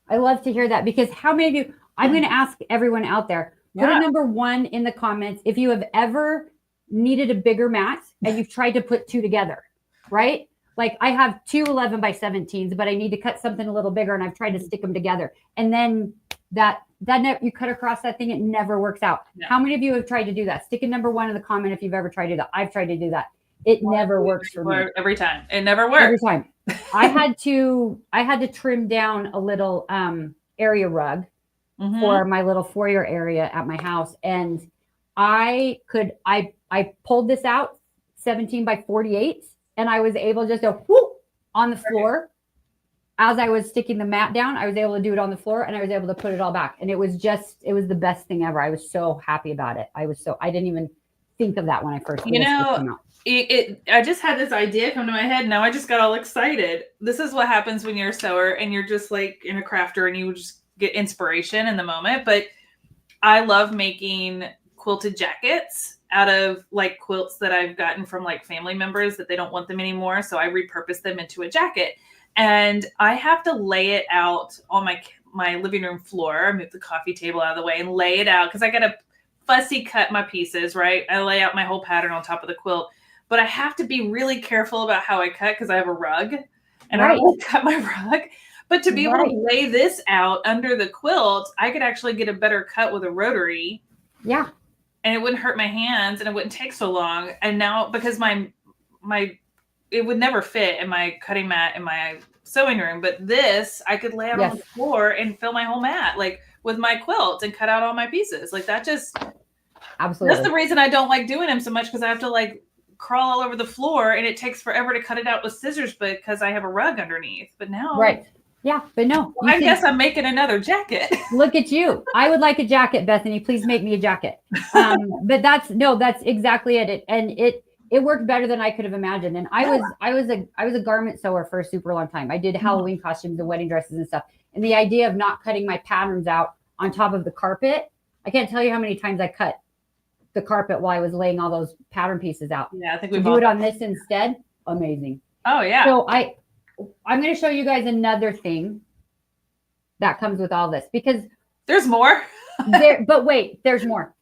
I love to hear that, because how many of you, I'm going to ask everyone out there, put a number 1 in the comments if you have ever needed a bigger mat and you've tried to put 2 together, right? Like I have 2 11 by 17s, but I need to cut something a little bigger, and I've tried to stick them together. And then you cut across that thing, it never works out. Yeah. How many of you have tried to do that? Stick a number 1 in the comment if you've ever tried to do that. I've tried to do that. It never works for me. Every time. It never works. Every time. I had to trim down a little area rug for my little foyer area at my house. And I pulled this out 17 by 48, and I was able to just go whoop on the floor. As I was sticking the mat down, I was able to do it on the floor, and I was able to put it all back. And it was the best thing ever. I was so happy about it. I didn't even think of that when I first came out. I just had this idea come to my head. Now I just got all excited. This is what happens when you're a sewer and you're just like in a crafter and you just get inspiration in the moment. But I love making quilted jackets out of like quilts that I've gotten from like family members that they don't want them anymore. So I repurpose them into a jacket. And I have to lay it out on my living room floor, move the coffee table out of the way and lay it out, because I got to fussy cut my pieces, right? I lay out my whole pattern on top of the quilt. But I have to be really careful about how I cut, because I have a rug and I don't want to cut my rug. But to be able to lay this out under the quilt, I could actually get a better cut with a rotary. Yeah. And it wouldn't hurt my hands and it wouldn't take so long. And now, because it would never fit in my cutting mat in my sewing room, but this I could lay out on the floor and fill my whole mat like with my quilt and cut out all my pieces. Like that just absolutely. That's the reason I don't like doing them so much, because I have to like crawl all over the floor and it takes forever to cut it out with scissors, but because I have a rug underneath. But now but no, I guess I'm making another jacket. Look at you. I would like a jacket, Bethany. Please make me a jacket. But that's exactly it. It worked better than I could have imagined. And I was a garment sewer for a super long time. I did Halloween costumes and wedding dresses and stuff. And the idea of not cutting my patterns out on top of the carpet, I can't tell you how many times I cut the carpet while I was laying all those pattern pieces out. Yeah, I think we do it on this instead. Amazing. Oh yeah. So I'm going to show you guys another thing that comes with all this, because there's more. But wait, there's more.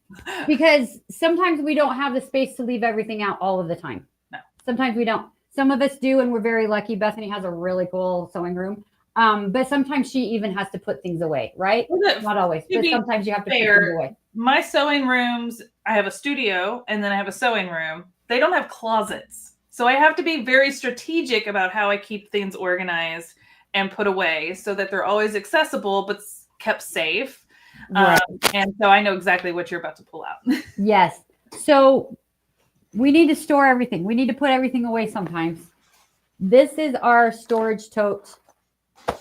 Because sometimes we don't have the space to leave everything out all of the time. No. Sometimes we don't. Some of us do, and we're very lucky. Bethany has a really cool sewing room. But sometimes she even has to put things away, right? Not always, but sometimes you have to put things away. My sewing rooms, I have a studio and then I have a sewing room. They don't have closets. So I have to be very strategic about how I keep things organized and put away so that they're always accessible, but kept safe. Right. And so I know exactly what you're about to pull out. Yes. So we need to store everything. We need to put everything away sometimes. This is our storage tote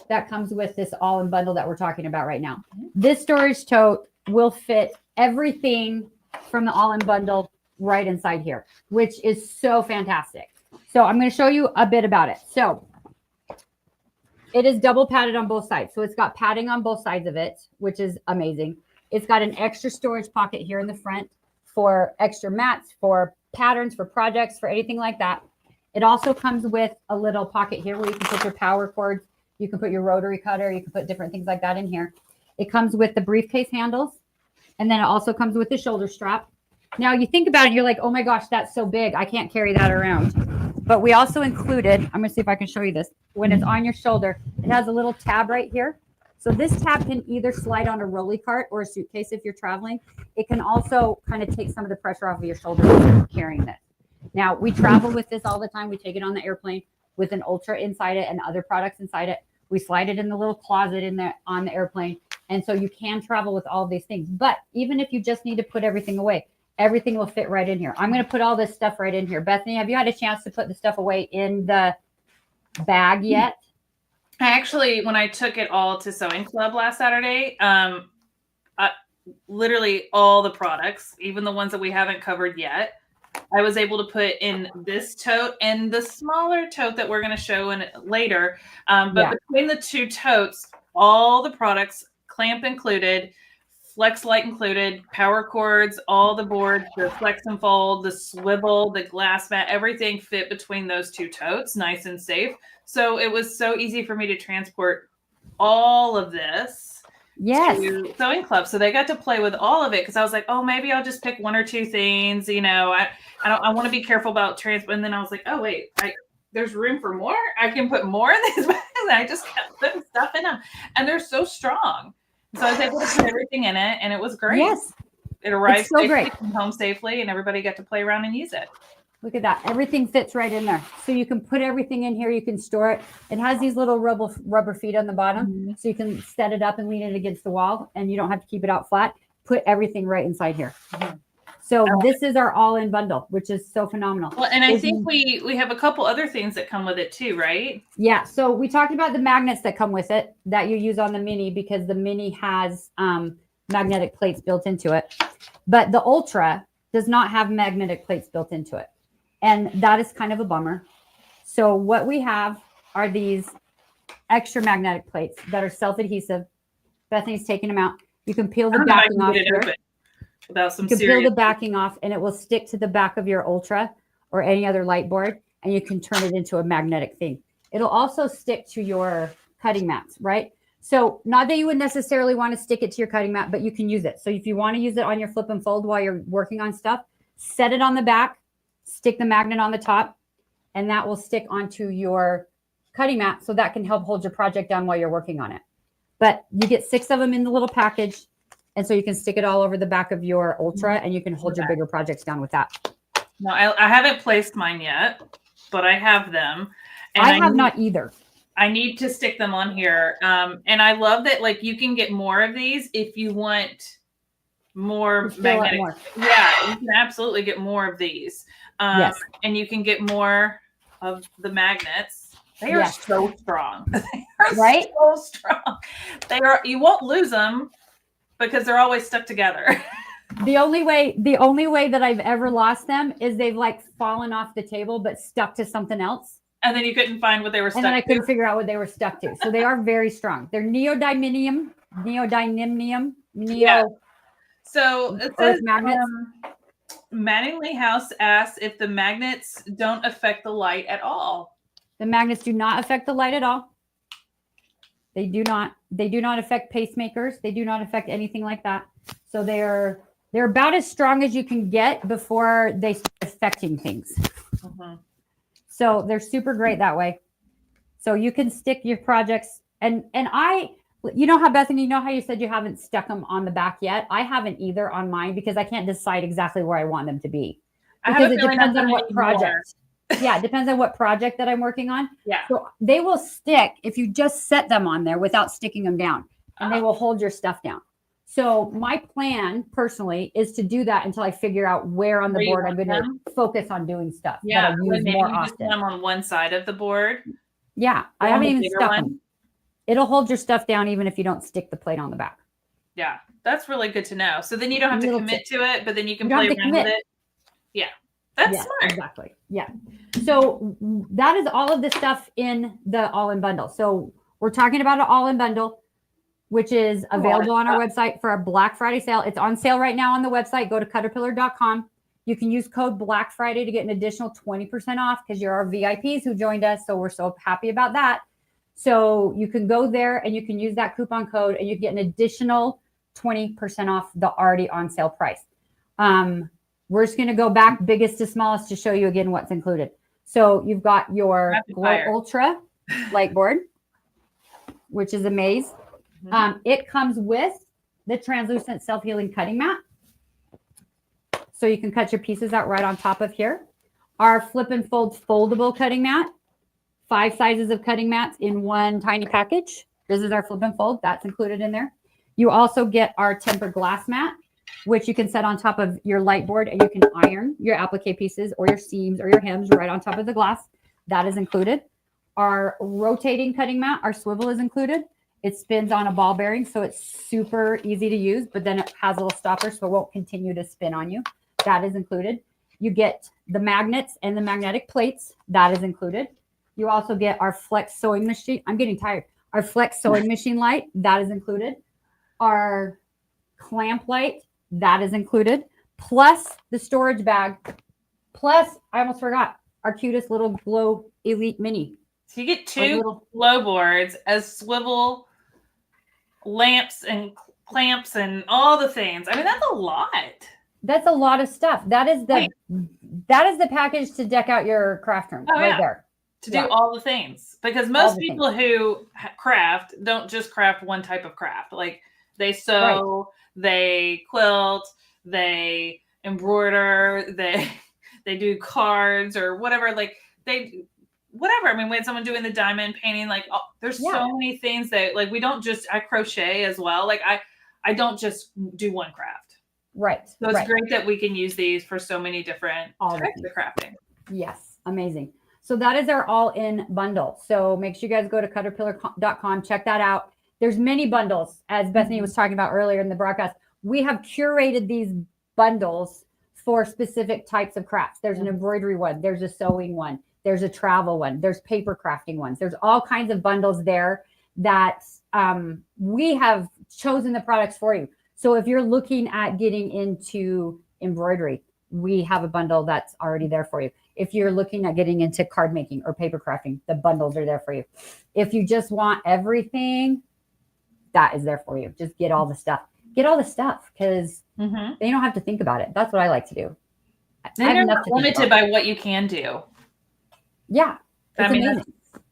that comes with this all-in bundle that we're talking about right now. This storage tote will fit everything from the all-in bundle right inside here, which is so fantastic. So I'm going to show you a bit about it. So it is double padded on both sides. So it's got padding on both sides of it, which is amazing. It's got an extra storage pocket here in the front for extra mats, for patterns, for projects, for anything like that. It also comes with a little pocket here where you can put your power cords. You can put your rotary cutter. You can put different things like that in here. It comes with the briefcase handles. And then it also comes with the shoulder strap. Now you think about it, you're like, oh my gosh, that's so big. I can't carry that around. But we also included, I'm going to see if I can show you this. When it's on your shoulder, it has a little tab right here. So this tab can either slide on a rolly cart or a suitcase if you're traveling. It can also kind of take some of the pressure off of your shoulders when you're carrying this. Now, we travel with this all the time. We take it on the airplane with an Ultra inside it and other products inside it. We slide it in the little closet on the airplane. And so you can travel with all these things. But even if you just need to put everything away, everything will fit right in here. I'm going to put all this stuff right in here. Bethany, have you had a chance to put the stuff away in the bag yet? I actually, when I took it all to Sewing Club last Saturday, literally all the products, even the ones that we haven't covered yet, I was able to put in this tote and the smaller tote that we're going to show in later. But between the two totes, all the products, clamp included, flex light included, power cords, all the boards, the flex and fold, the swivel, the glass mat, everything fit between those two totes, nice and safe. So it was so easy for me to transport all of this to Sewing Club. So they got to play with all of it because I was like, oh, maybe I'll just pick one or two things. You know, I want to be careful about transport. And then I was like, oh, wait, there's room for more. I can put more in these bags. And I just kept putting stuff in them. And they're so strong. So I was able to put everything in it, and it was great. Yes. It arrived safely, home safely, and everybody got to play around and use it. Look at that. Everything fits right in there. So you can put everything in here. You can store it. It has these little rubber feet on the bottom. So you can set it up and lean it against the wall, and you don't have to keep it out flat. Put everything right inside here. So this is our all-in bundle, which is so phenomenal. Well, and I think we have a couple other things that come with it too, right? Yeah. So we talked about the magnets that come with it that you use on the Mini because the Mini has magnetic plates built into it. But the Ultra does not have magnetic plates built into it. And that is kind of a bummer. So what we have are these extra magnetic plates that are self-adhesive. Bethany's taking them out. You can peel the backing off here. Without some you can peel the backing off and it will stick to the back of your Ultra or any other light board, and you can turn it into a magnetic thing. It'll also stick to your cutting mats, right? So not that you would necessarily want to stick it to your cutting mat, but you can use it. So if you want to use it on your flip and fold while you're working on stuff, set it on the back, stick the magnet on the top, and that will stick onto your cutting mat. So that can help hold your project down while you're working on it. But you get 6 of them in the little package. And so you can stick it all over the back of your Ultra, and you can hold your bigger projects down with that. No, I haven't placed mine yet, but I have them. And I have not either. I need to stick them on here. And I love that, like, you can get more of these if you want more magnetic. Yeah, you can absolutely get more of these. Yes. And you can get more of the magnets. They are so strong. They are so strong. You won't lose them because they're always stuck together. The only way that I've ever lost them is they've like fallen off the table but stuck to something else. And then you couldn't find what they were stuck to. And then I couldn't figure out what they were stuck to. So they are very strong. They're neodymium. Yeah. So it says magnets. Mattingly House asks if the magnets don't affect the light at all. The magnets do not affect the light at all. They do not affect pacemakers. They do not affect anything like that. So they're about as strong as you can get before they start affecting things. So they're super great that way. So you can stick your projects and you know how Bethany, you know how you said you haven't stuck them on the back yet? I haven't either on mine because I can't decide exactly where I want them to be. Because it depends on what project. Yeah, it depends on what project that I'm working on. Yeah. So they will stick if you just set them on there without sticking them down, and they will hold your stuff down. So my plan personally is to do that until I figure out where on the board I'm going to focus on doing stuff that I use more often. Just put them on one side of the board. Yeah, I haven't even stuck them. It'll hold your stuff down even if you don't stick the plate on the back. Yeah, that's really good to know. So then you don't have to commit to it, but then you can play around with it. Yeah. That's smart. Exactly. Yeah. So that is all of the stuff in the all-in bundle. So we're talking about an all-in bundle. which is available on our website for our Black Friday sale. It's on sale right now on the website. Go to caterpillar.com. You can use code Black Friday to get an additional 20% off because you're our VIPs who joined us. So we're so happy about that. So you can go there and you can use that coupon code and you get an additional 20% off the already on sale price. We're just going to go back biggest to smallest to show you again what's included. So you've got your Glow Ultra light board, which is a maze. It comes with the translucent self-healing cutting mat. So you can cut your pieces out right on top of here. Our flip and fold foldable cutting mat. 5 sizes of cutting mats in one tiny package. This is our flip and fold. That's included in there. You also get our tempered glass mat, which you can set on top of your light board and you can iron your applique pieces or your seams or your hems right on top of the glass. That is included. Our rotating cutting mat, our swivel is included. It spins on a ball bearing, so it's super easy to use, but then it has a little stopper so it won't continue to spin on you. That is included. You get the magnets and the magnetic plates. That is included. You also get our flex sewing machine. I'm getting tired. Our flex sewing machine light. That is included. Our clamp light. That is included. Plus the storage bag. Plus, I almost forgot, our cutest little Glow Elite Mini. So you get 2 glow boards, as swivel lamps and clamps and all the things. I mean, that's a lot. That's a lot of stuff. That is the package to deck out your craft room there. To do all the things. Because most people who craft don't just craft one type of craft. Like they sew, they quilt, they embroider, they do cards or whatever. Like whatever. I mean, we had someone doing the diamond painting. Like there's so many things that like we don't just. I crochet as well. Like I don't just do one craft. Right. So it's great that we can use these for so many different types of crafting. Yes, amazing. So that is our all-in bundle. So make sure you guys go to caterpillar.com, check that out. There's many bundles, as Bethany was talking about earlier in the broadcast. We have curated these bundles for specific types of crafts. There's an embroidery one. There's a sewing one. There's a travel one. There's paper crafting ones. There's all kinds of bundles there that we have chosen the products for you. So if you're looking at getting into embroidery, we have a bundle that's already there for you. If you're looking at getting into card making or paper crafting, the bundles are there for you. If you just want everything, that is there for you. Just get all the stuff. Get all the stuff because then you don't have to think about it. That's what I like to do. Then you're not limited by what you can do. Yeah. I mean,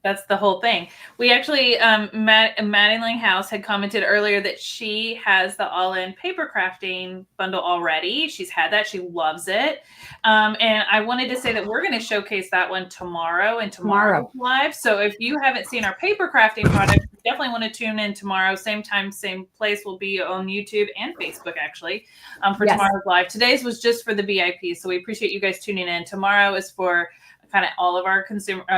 that's the whole thing. We actually, Maddie Langhouse had commented earlier that she has the all-in paper crafting bundle already. She's had that. She loves it. And I wanted to say that we're going to showcase that one tomorrow and tomorrow's live. So if you haven't seen our paper crafting product, definitely want to tune in tomorrow. Same time, same place. Will be on YouTube and Facebook, actually, for tomorrow's live. Today's was just for the VIP. So we appreciate you guys tuning in. Tomorrow is for kind of all of our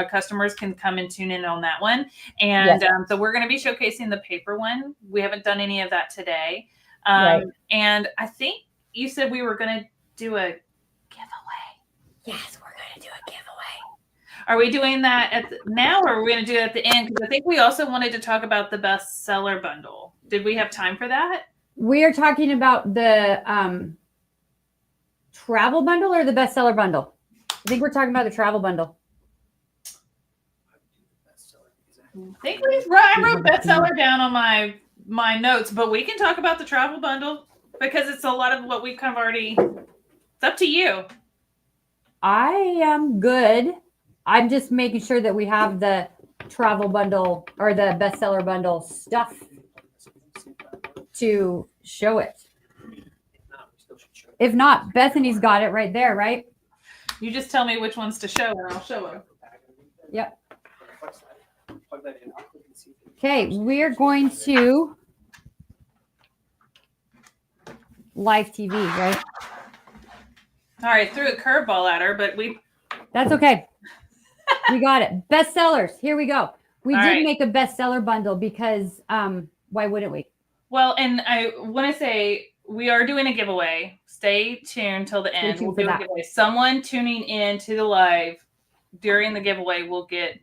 customers can come and tune in on that one. And so we're going to be showcasing the paper one. We haven't done any of that today. And I think you said we were going to do a giveaway. Yes, we're going to do a giveaway. Are we doing that now or are we going to do it at the end? Because I think we also wanted to talk about the bestseller bundle. Did we have time for that? We are talking about the travel bundle or the bestseller bundle? I think we're talking about the travel bundle. I think I wrote bestseller down on my notes, but we can talk about the travel bundle because it's a lot of what we've kind of already. It's up to you. I am good. I'm just making sure that we have the travel bundle or the bestseller bundle stuff to show it. If not, Bethany's got it right there, right? You just tell me which ones to show and I'll show them. Yep. Okay, we're going to live TV, right? All right, threw a curveball at her, but that's okay. We got it. Bestsellers. Here we go. We did make a bestseller bundle because why wouldn't we? Well, and I want to say we are doing a giveaway. Stay tuned till the end. We'll do a giveaway. Someone tuning in to the live during the giveaway will get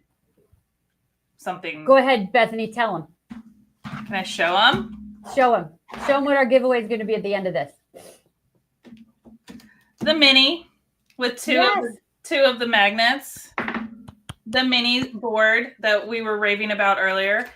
something. Go ahead, Bethany. Tell them. Can I show them? Show them. Show them what our giveaway is going to be at the end of this. The mini with two of the magnets. The mini board that we were raving about earlier.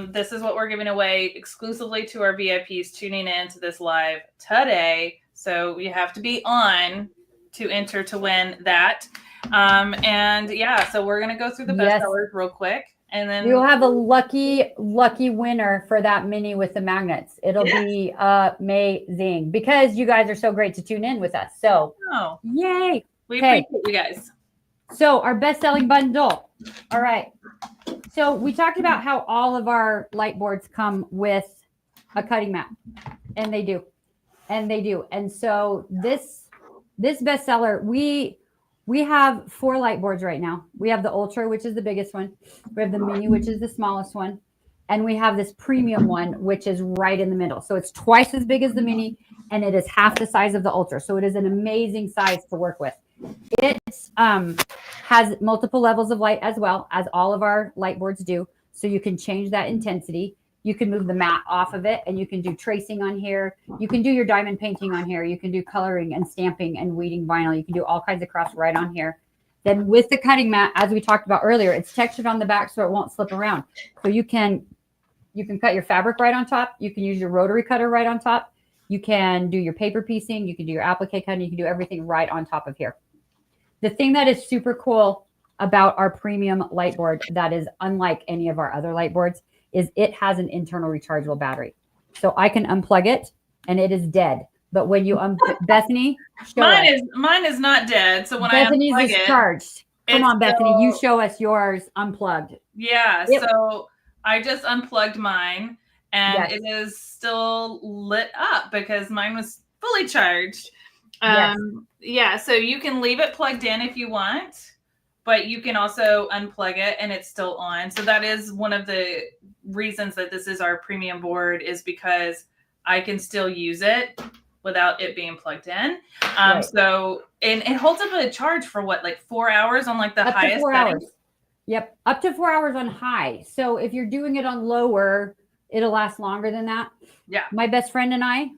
This is what we're giving away exclusively to our VIPs tuning in to this live today. So you have to be on to enter to win that. And yeah, so we're going to go through the bestsellers real quick. And then we'll have a lucky winner for that mini with the magnets. It'll be amazing because you guys are so great to tune in with us. So yay. We appreciate you guys. So our best-selling bundle. All right. So we talked about how all of our light boards come with a cutting mat, and they do. And so this bestseller, we have 4 light boards right now. We have the Ultra, which is the biggest one. We have the Mini, which is the smallest one. And we have this premium one, which is right in the middle. So it's twice as big as the Mini, and it is half the size of the Ultra. So it is an amazing size to work with. It has multiple levels of light as well, as all of our light boards do. So you can change that intensity. You can move the mat off of it, and you can do tracing on here. You can do your diamond painting on here. You can do coloring and stamping and weeding vinyl. You can do all kinds of crafts right on here. Then with the cutting mat, as we talked about earlier, it's textured on the back so it won't slip around. So you can cut your fabric right on top. You can use your rotary cutter right on top. You can do your paper piecing. You can do your applique cutting. You can do everything right on top of here. The thing that is super cool about our premium light board that is unlike any of our other light boards is it has an internal rechargeable battery. So I can unplug it and it is dead. But when you Bethany, mine is not dead. So when Bethany's I unplug is charged. Come on, Bethany, you show us yours unplugged. Yeah. So I just unplugged mine and it is still lit up because mine was fully charged. Yeah, so you can leave it plugged in if you want, but you can also unplug it and it's still on. So that is one of the reasons that this is our premium board, is because I can still use it without it being plugged in. So, and it holds up a charge for what, like 4 hours on like the highest 4 setting? hours. Yep, up to 4 hours on high. So if you're doing it on lower, it'll last longer than that. Yeah. My best friend and I,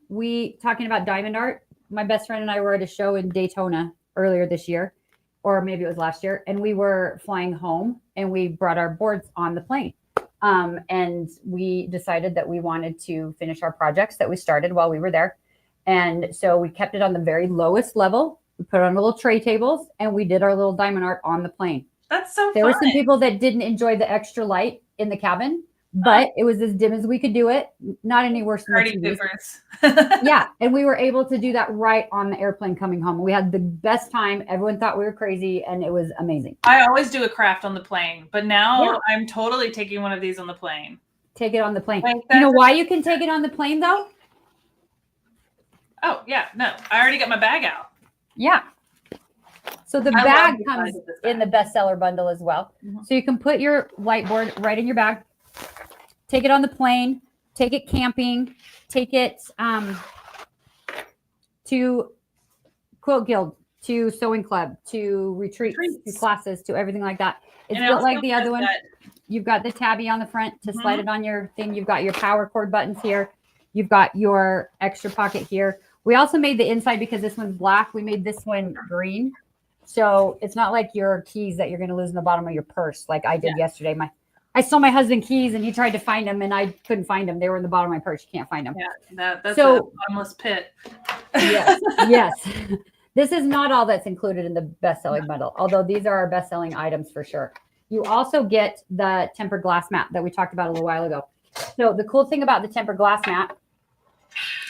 talking about diamond art, my best friend and I were at a show in Daytona earlier this year, or maybe it was last year. And we were flying home and we brought our boards on the plane. And we decided that we wanted to finish our projects that we started while we were there. And so we kept it on the very lowest level. We put it on little tray tables and we did our little diamond art on the plane. That's so There fun. were some people that didn't enjoy the extra light in the cabin, but it was as dim as we could do it. Not any worse than Party the poopers. Yeah. And we were able to do that right on the airplane coming home. We had the best time. Everyone thought we were crazy and it was amazing. I always do a craft on the plane, but now I'm totally taking one of these on the plane. Take it on the plane. You know why you can take it on the plane though? Oh yeah, no, I already got my bag out. Yeah. So the bag comes in the bestseller bundle as well. Mm-hmm. So you can put your light board right in your bag, take it on the plane, take it camping, take it to Quilt Guild, to Sewing Club, to retreats, to classes, to everything like that. It's built like the other one. You've got the tabby on the front to slide it on your thing. You've got your power cord buttons here. You've got your extra pocket here. We also made the inside, because this one's black, we made this one green. So it's not like your keys that you're going to lose in the bottom of your purse like I did yesterday. I stole my husband keys and he tried to find them and I couldn't find them. They were in the bottom of my purse. You can't find them. Yeah, that's a bottomless pit. Yes. This is not all that's included in the best-selling bundle, although these are our best-selling items for sure. You also get the tempered glass mat that we talked about a little while ago. So the cool thing about the tempered glass mat,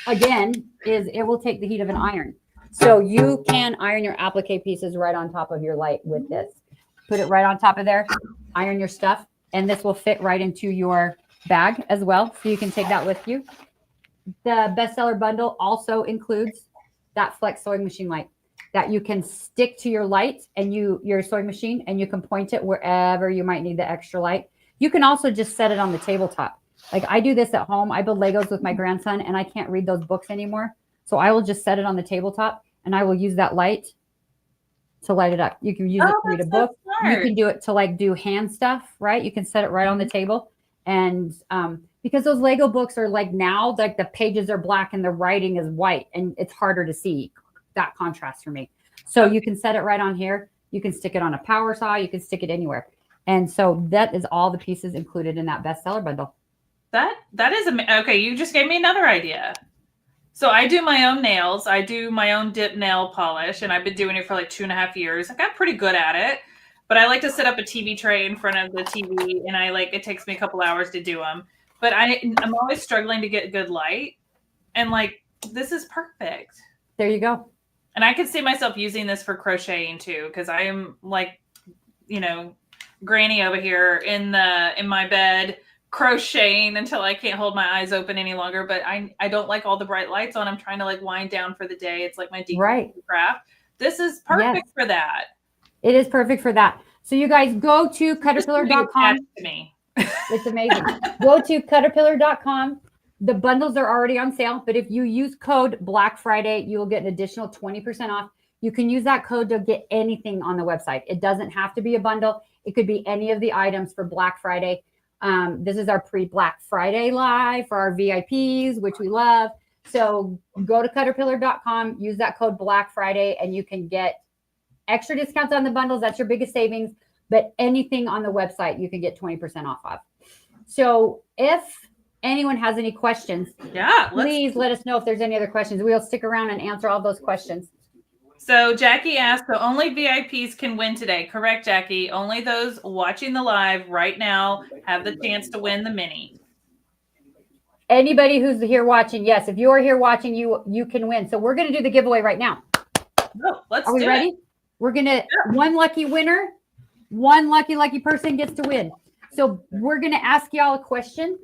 again, is it will take the heat of an iron. So you can iron your applique pieces right on top of your light with this. Put it right on top of there, iron your stuff, and this will fit right into your bag as well. So you can take that with you. The bestseller bundle also includes that flex sewing machine light that you can stick to your light and your sewing machine, and you can point it wherever you might need the extra light. You can also just set it on the tabletop. Like I do this at home. I build Legos with my grandson and I can't read those books anymore. So I will just set it on the tabletop and I will use that light to light it up. You can use it to read a book. You can do it to like do hand stuff, right? You can set it right on the table. And because those Lego books are like now, like the pages are black and the writing is white and it's harder to see that contrast for me. So you can set it right on here. You can stick it on a power saw. You can stick it anywhere. And so that is all the pieces included in that bestseller bundle. That is okay. You just gave me another idea. So I do my own nails. I do my own dip nail polish, and I've been doing it for like 2.5 years. I got pretty good at it, but I like to set up a TV tray in front of the TV, and it takes me a couple hours to do them. But I'm always struggling to get good light, and like this is perfect. There you go. And I could see myself using this for crocheting too, because I am like, granny over here in my bed crocheting until I can't hold my eyes open any longer. But I don't like all the bright lights on. I'm trying to like wind down for the day. It's like my deep craft. This is perfect for that. It is perfect for that. So you guys go to caterpillar.com. It's amazing. Go to caterpillar.com. The bundles are already on sale, but if you use code Black Friday, you will get an additional 20% off. You can use that code to get anything on the website. It doesn't have to be a bundle. It could be any of the items for Black Friday. This is our pre-Black Friday live for our VIPs, which we love. So go to caterpillar.com, use that code Black Friday, and you can get extra discounts on the bundles. That's your biggest savings. But anything on the website, you can get 20% off of. So if anyone has any questions, please let us know if there's any other questions. We'll stick around and answer all those questions. So Jackie asked, so only VIPs can win today. Correct, Jackie. Only those watching the live right now have the chance to win the mini. Anybody who's here watching, yes. If you are here watching, you can win. So we're going to do the giveaway right now. Let's Are we ready? We're going to, one lucky winner, one lucky person gets to win. So we're going to ask y'all a question.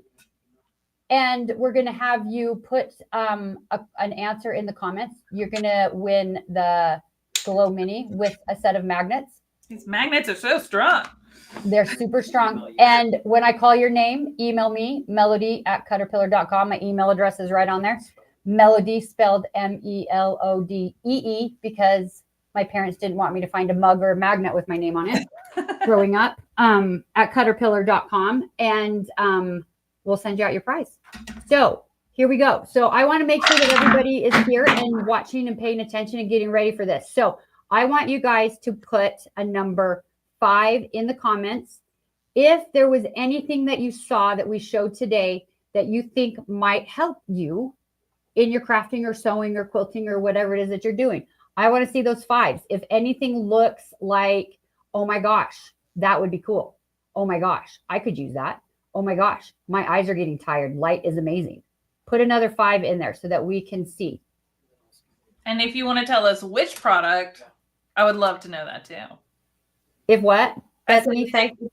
And we're going to have you put an answer in the comments. You're going to win the Glow Mini with a set of magnets. These magnets are so strong. They're super strong. And when I call your name, email me, melody@caterpillar.com. My email address is right on there. Melody spelled MELODEE, because my parents didn't want me to find a mug or a magnet with my name on it growing up, at caterpillar.com. And we'll send you out your prize. So here we go. So I want to make sure that everybody is here and watching and paying attention and getting ready for this. So I want you guys to put a number 5 in the comments. If there was anything that you saw that we showed today that you think might help you in your crafting or sewing or quilting or whatever it is that you're doing, I want to see those 5s. If anything looks like, oh my gosh, that would be cool. Oh my gosh, I could use that. Oh my gosh, my eyes are getting tired. Light is amazing. Put another 5 in there so that we can see. And if you want to tell us which product, I would love to know that too. If what? If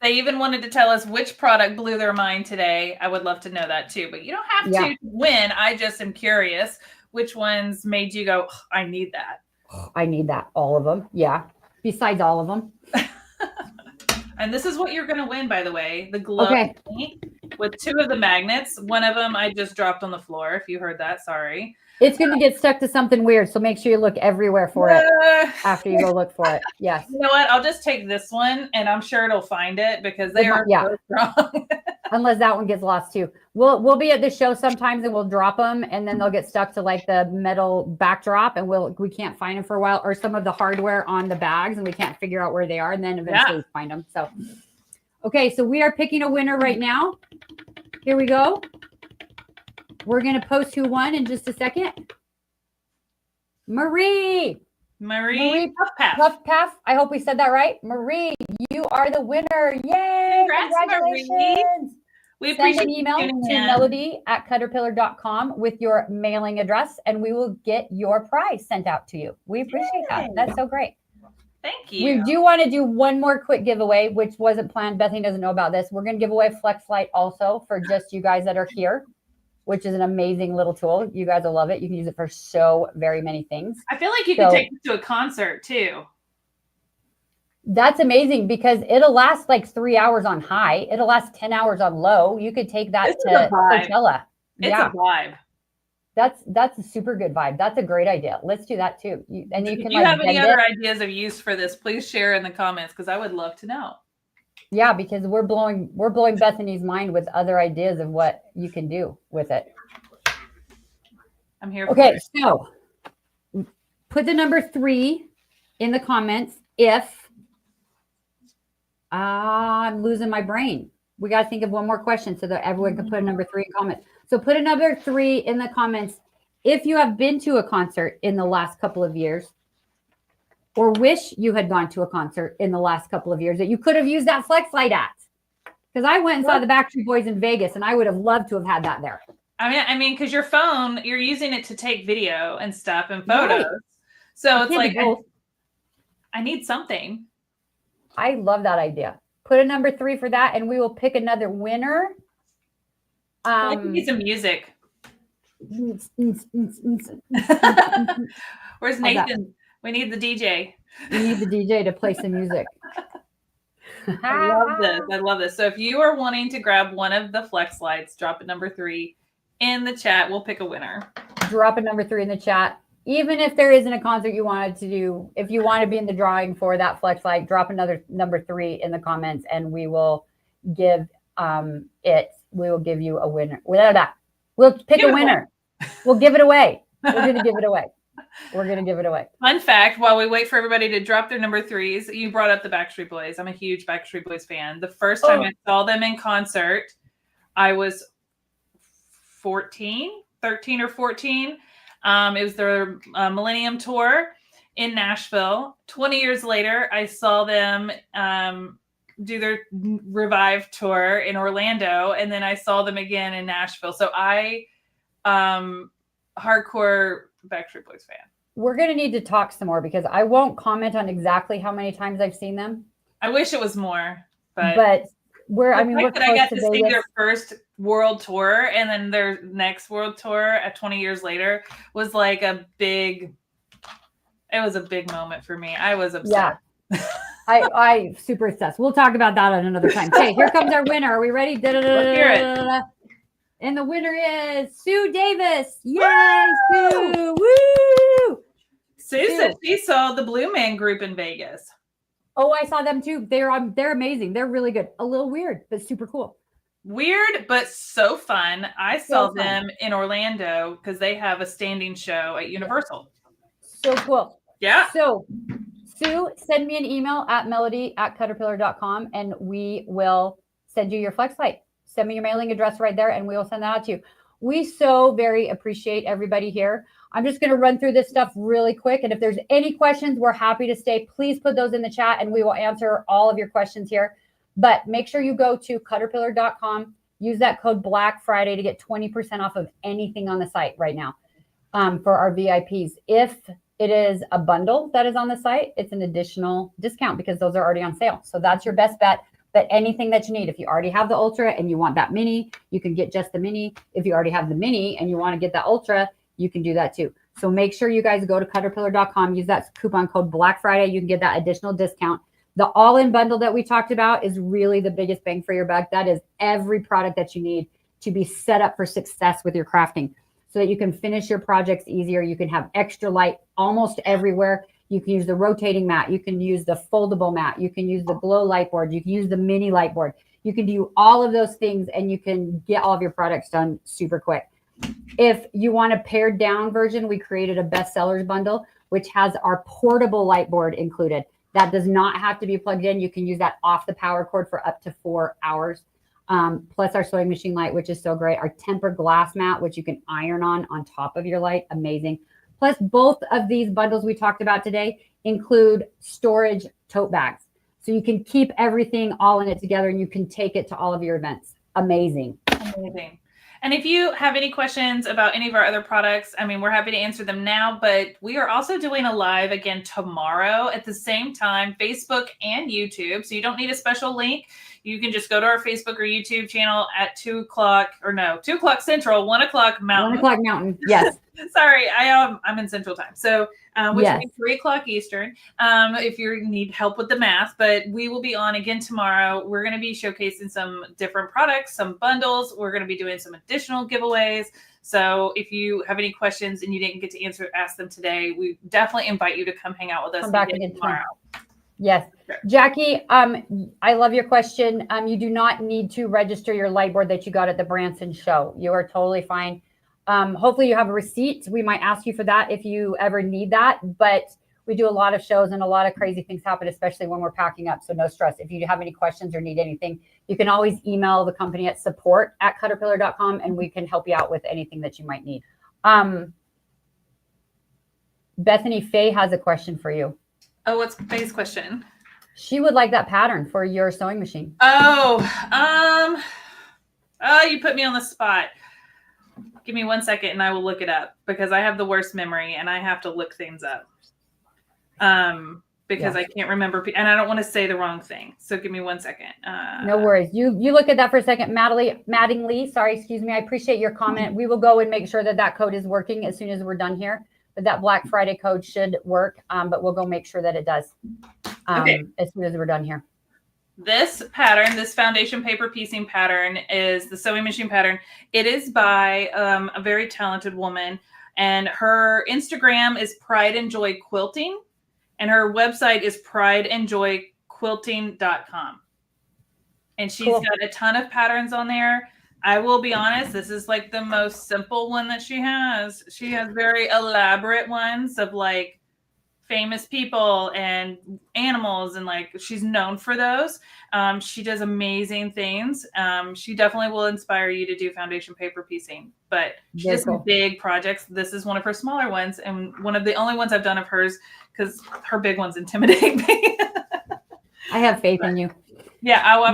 they even wanted to tell us which product blew their mind today, I would love to know that too. But you don't have to win. I just am curious which ones made you go, oh, I need that. I need that. All of them. Yeah. Besides all of them. And this is what you're going to win, by the way. The glow with 2 of the magnets. One of them I just dropped on the floor. If you heard that, sorry. It's going to get stuck to something weird. So make sure you look everywhere for it after you go look for it. Yes. You know what? I'll just take this one and I'm sure it'll find it because they are so strong. Unless that one gets lost too. We'll be at the show sometimes and we'll drop them and then they'll get stuck to like the metal backdrop and we can't find them for a while, or some of the hardware on the bags and we can't figure out where they are, and then eventually find them. So, okay. So we are picking a winner right now. Here we go. We're going to post who won in just a second. Marie Puff Paff. I hope we said that right. Marie, you are the winner. Yay! Congratulations. Marie. We appreciate Send an email to melody@caterpillar.com with your mailing address, and we will get your prize sent out to you. We appreciate that. That's so great. Thank you. We do want to do one more quick giveaway, which wasn't planned. Bethany doesn't know about this. We're going to give away Flex Light also for just you guys that are here, which is an amazing little tool. You guys will love it. You can use it for so very many things. I feel like you can take it to a concert too. That's amazing because it'll last like 3 hours on high. It'll last 10 hours on low. You could take that to Coachella. It's a vibe. That's a super good vibe. That's a great idea. Let's do that too. If you have any other ideas of use for this, please share in the comments because I would love to know. Yeah, because we're blowing Bethany's mind with other ideas of what you can do with it. I'm here for Okay, it. so put the number 3 in the comments if I'm losing my brain. We got to think of one more question so that everyone can put a number 3 in comments. So put a number 3 in the comments if you have been to a concert in the last couple of years or wish you had gone to a concert in the last couple of years that you could have used that flex light at. Because I went and saw the Backstreet Boys in Vegas and I would have loved to have had that there. I mean, because your phone, you're using it to take video and stuff and photos. Right. So it's Can't like, do both. I need something. I love that idea. Put a number 3 for that, and we will pick another winner. I need some music. Where's Nathan? We need the DJ. We need the DJ to play some music. I love this. I love this. So if you are wanting to grab one of the flex lights, drop a number 3 in the chat. We'll pick a winner. Drop a number 3 in the chat. Even if there isn't a concert you wanted to do, if you want to be in the drawing for that flex light, drop another number 3 in the comments, and we will give we will give you a winner. Without that, we'll pick a winner. We'll give it away. We're going to give it away. We're going to give it away. Fun fact, while we wait for everybody to drop their number 3s, you brought up the Backstreet Boys. I'm a huge Backstreet Boys fan. The first time I saw them in concert, I was 13 or 14. It was their Millennium Tour in Nashville. 20 years later, I saw them do their Revive tour in Orlando, and then I saw them again in Nashville. So I hardcore Backstreet Boys fan. We're going to need to talk some more because I won't comment on exactly how many times I've seen them. I wish it was more, but we're I close I got to see Vegas. their first world tour and then their next world tour at 20 years later was like it was a big moment for me. I was obsessed. Yeah. I super obsessed. We'll talk about that at another time. Okay, here comes our winner. Are we ready? Let's hear it. And the winner is Sue Davis. Yay, Sue! Woo! Sue said she saw the Blue Man Group in Vegas. Oh, I saw them too. They're amazing. They're really good. A little weird, but super cool. Weird, but so fun. I saw them in Orlando because they have a standing show at Universal. So cool. Yeah. So, Sue, send me an email at melody@caterpillar.com and we will send you your flex light. Send me your mailing address right there and we will send that out to you. We so very appreciate everybody here. I'm just going to run through this stuff really quick. And if there's any questions, we're happy to stay. Please put those in the chat and we will answer all of your questions here. But make sure you go to caterpillar.com. Use that code Black Friday to get 20% off of anything on the site right now for our VIPs. If it is a bundle that is on the site, it's an additional discount because those are already on sale. So that's your best bet. But anything that you need, if you already have the Ultra and you want that mini, you can get just the mini. If you already have the mini and you want to get that Ultra, you can do that too. So make sure you guys go to caterpillar.com, use that coupon code Black Friday. You can get that additional discount. The all-in bundle that we talked about is really the biggest bang for your buck. That is every product that you need to be set up for success with your crafting so that you can finish your projects easier. You can have extra light almost everywhere. You can use the rotating mat. You can use the foldable mat. You can use the glow light board. You can use the mini light board. You can do all of those things and you can get all of your products done super quick. If you want a pared down version, we created a bestsellers bundle, which has our portable light board included. That does not have to be plugged in. You can use that off the power cord for up to 4 hours. Plus our sewing machine light, which is so great. Our tempered glass mat, which you can iron on top of your light. Amazing. Plus both of these bundles we talked about today include storage tote bags. So you can keep everything all in it together and you can take it to all of your events. Amazing. Amazing. And if you have any questions about any of our other products, I mean, we're happy to answer them now, but we are also doing a live again tomorrow at the same time, Facebook and YouTube. So you don't need a special link. You can just go to our Facebook or YouTube channel at 2 o'clock Central, 1 o'clock Mountain. 1 o'clock Mountain. Yes. Sorry, I'm in Central Time. So, which will be 3 o'clock Eastern. If you need help with the math, but we will be on again tomorrow. We're going to be showcasing some different products, some bundles. We're going to be doing some additional giveaways. So if you have any questions and you didn't get to ask them today, we definitely invite you to come hang out with us Come back again tomorrow. Yes. Sure. Jackie, I love your question. You do not need to register your light board that you got at the Branson show. You are totally fine. Hopefully you have a receipt. We might ask you for that if you ever need that, but we do a lot of shows and a lot of crazy things happen, especially when we're packing up. So no stress. If you have any questions or need anything, you can always email the company at support@caterpillar.com and we can help you out with anything that you might need. Bethany Faye has a question for you. Oh, what's Faye's question? She would like that pattern for your sewing machine. Oh, you put me on the spot. Give me 1 second and I will look it up because I have the worst memory and I have to look things up. Because I can't remember and I don't want to say the wrong thing. So give me 1 second. No worries. You look at that for a second. Mattingly, sorry, excuse me. I appreciate your comment. We will go and make sure that code is working as soon as we're done here. But that Black Friday code should work. But we'll go make sure that it does as soon as we're done here. This pattern, this foundation paper piecing pattern is the sewing machine pattern. It is by a very talented woman and her Instagram is Pride and Joy Quilting and her website is prideandjoyquilting.com. And she's got a ton of patterns on there. I will be honest, this is like the most simple one that she has. She has very elaborate ones of like famous people and animals and like she's known for those. She does amazing things. She definitely will inspire you to do foundation paper piecing, but she does some big projects. This is one of her smaller ones and one of the only ones I've done of hers because her big ones intimidate me. I have faith in you. Yeah.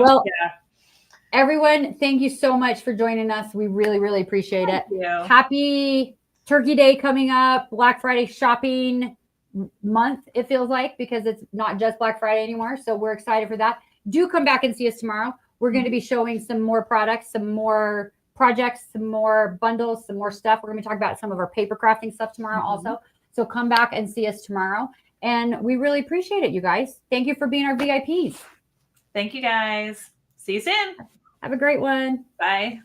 Everyone, thank you so much for joining us. We really, really appreciate it. Thank you. Happy Turkey Day coming up, Black Friday shopping month, it feels like, because it's not just Black Friday anymore. So we're excited for that. Do come back and see us tomorrow. We're going to be showing some more products, some more projects, some more bundles, some more stuff. We're going to be talking about some of our paper crafting stuff tomorrow also. So come back and see us tomorrow. And we really appreciate it, you guys. Thank you for being our VIPs. Thank you, guys. See you soon. Have a great one. Bye.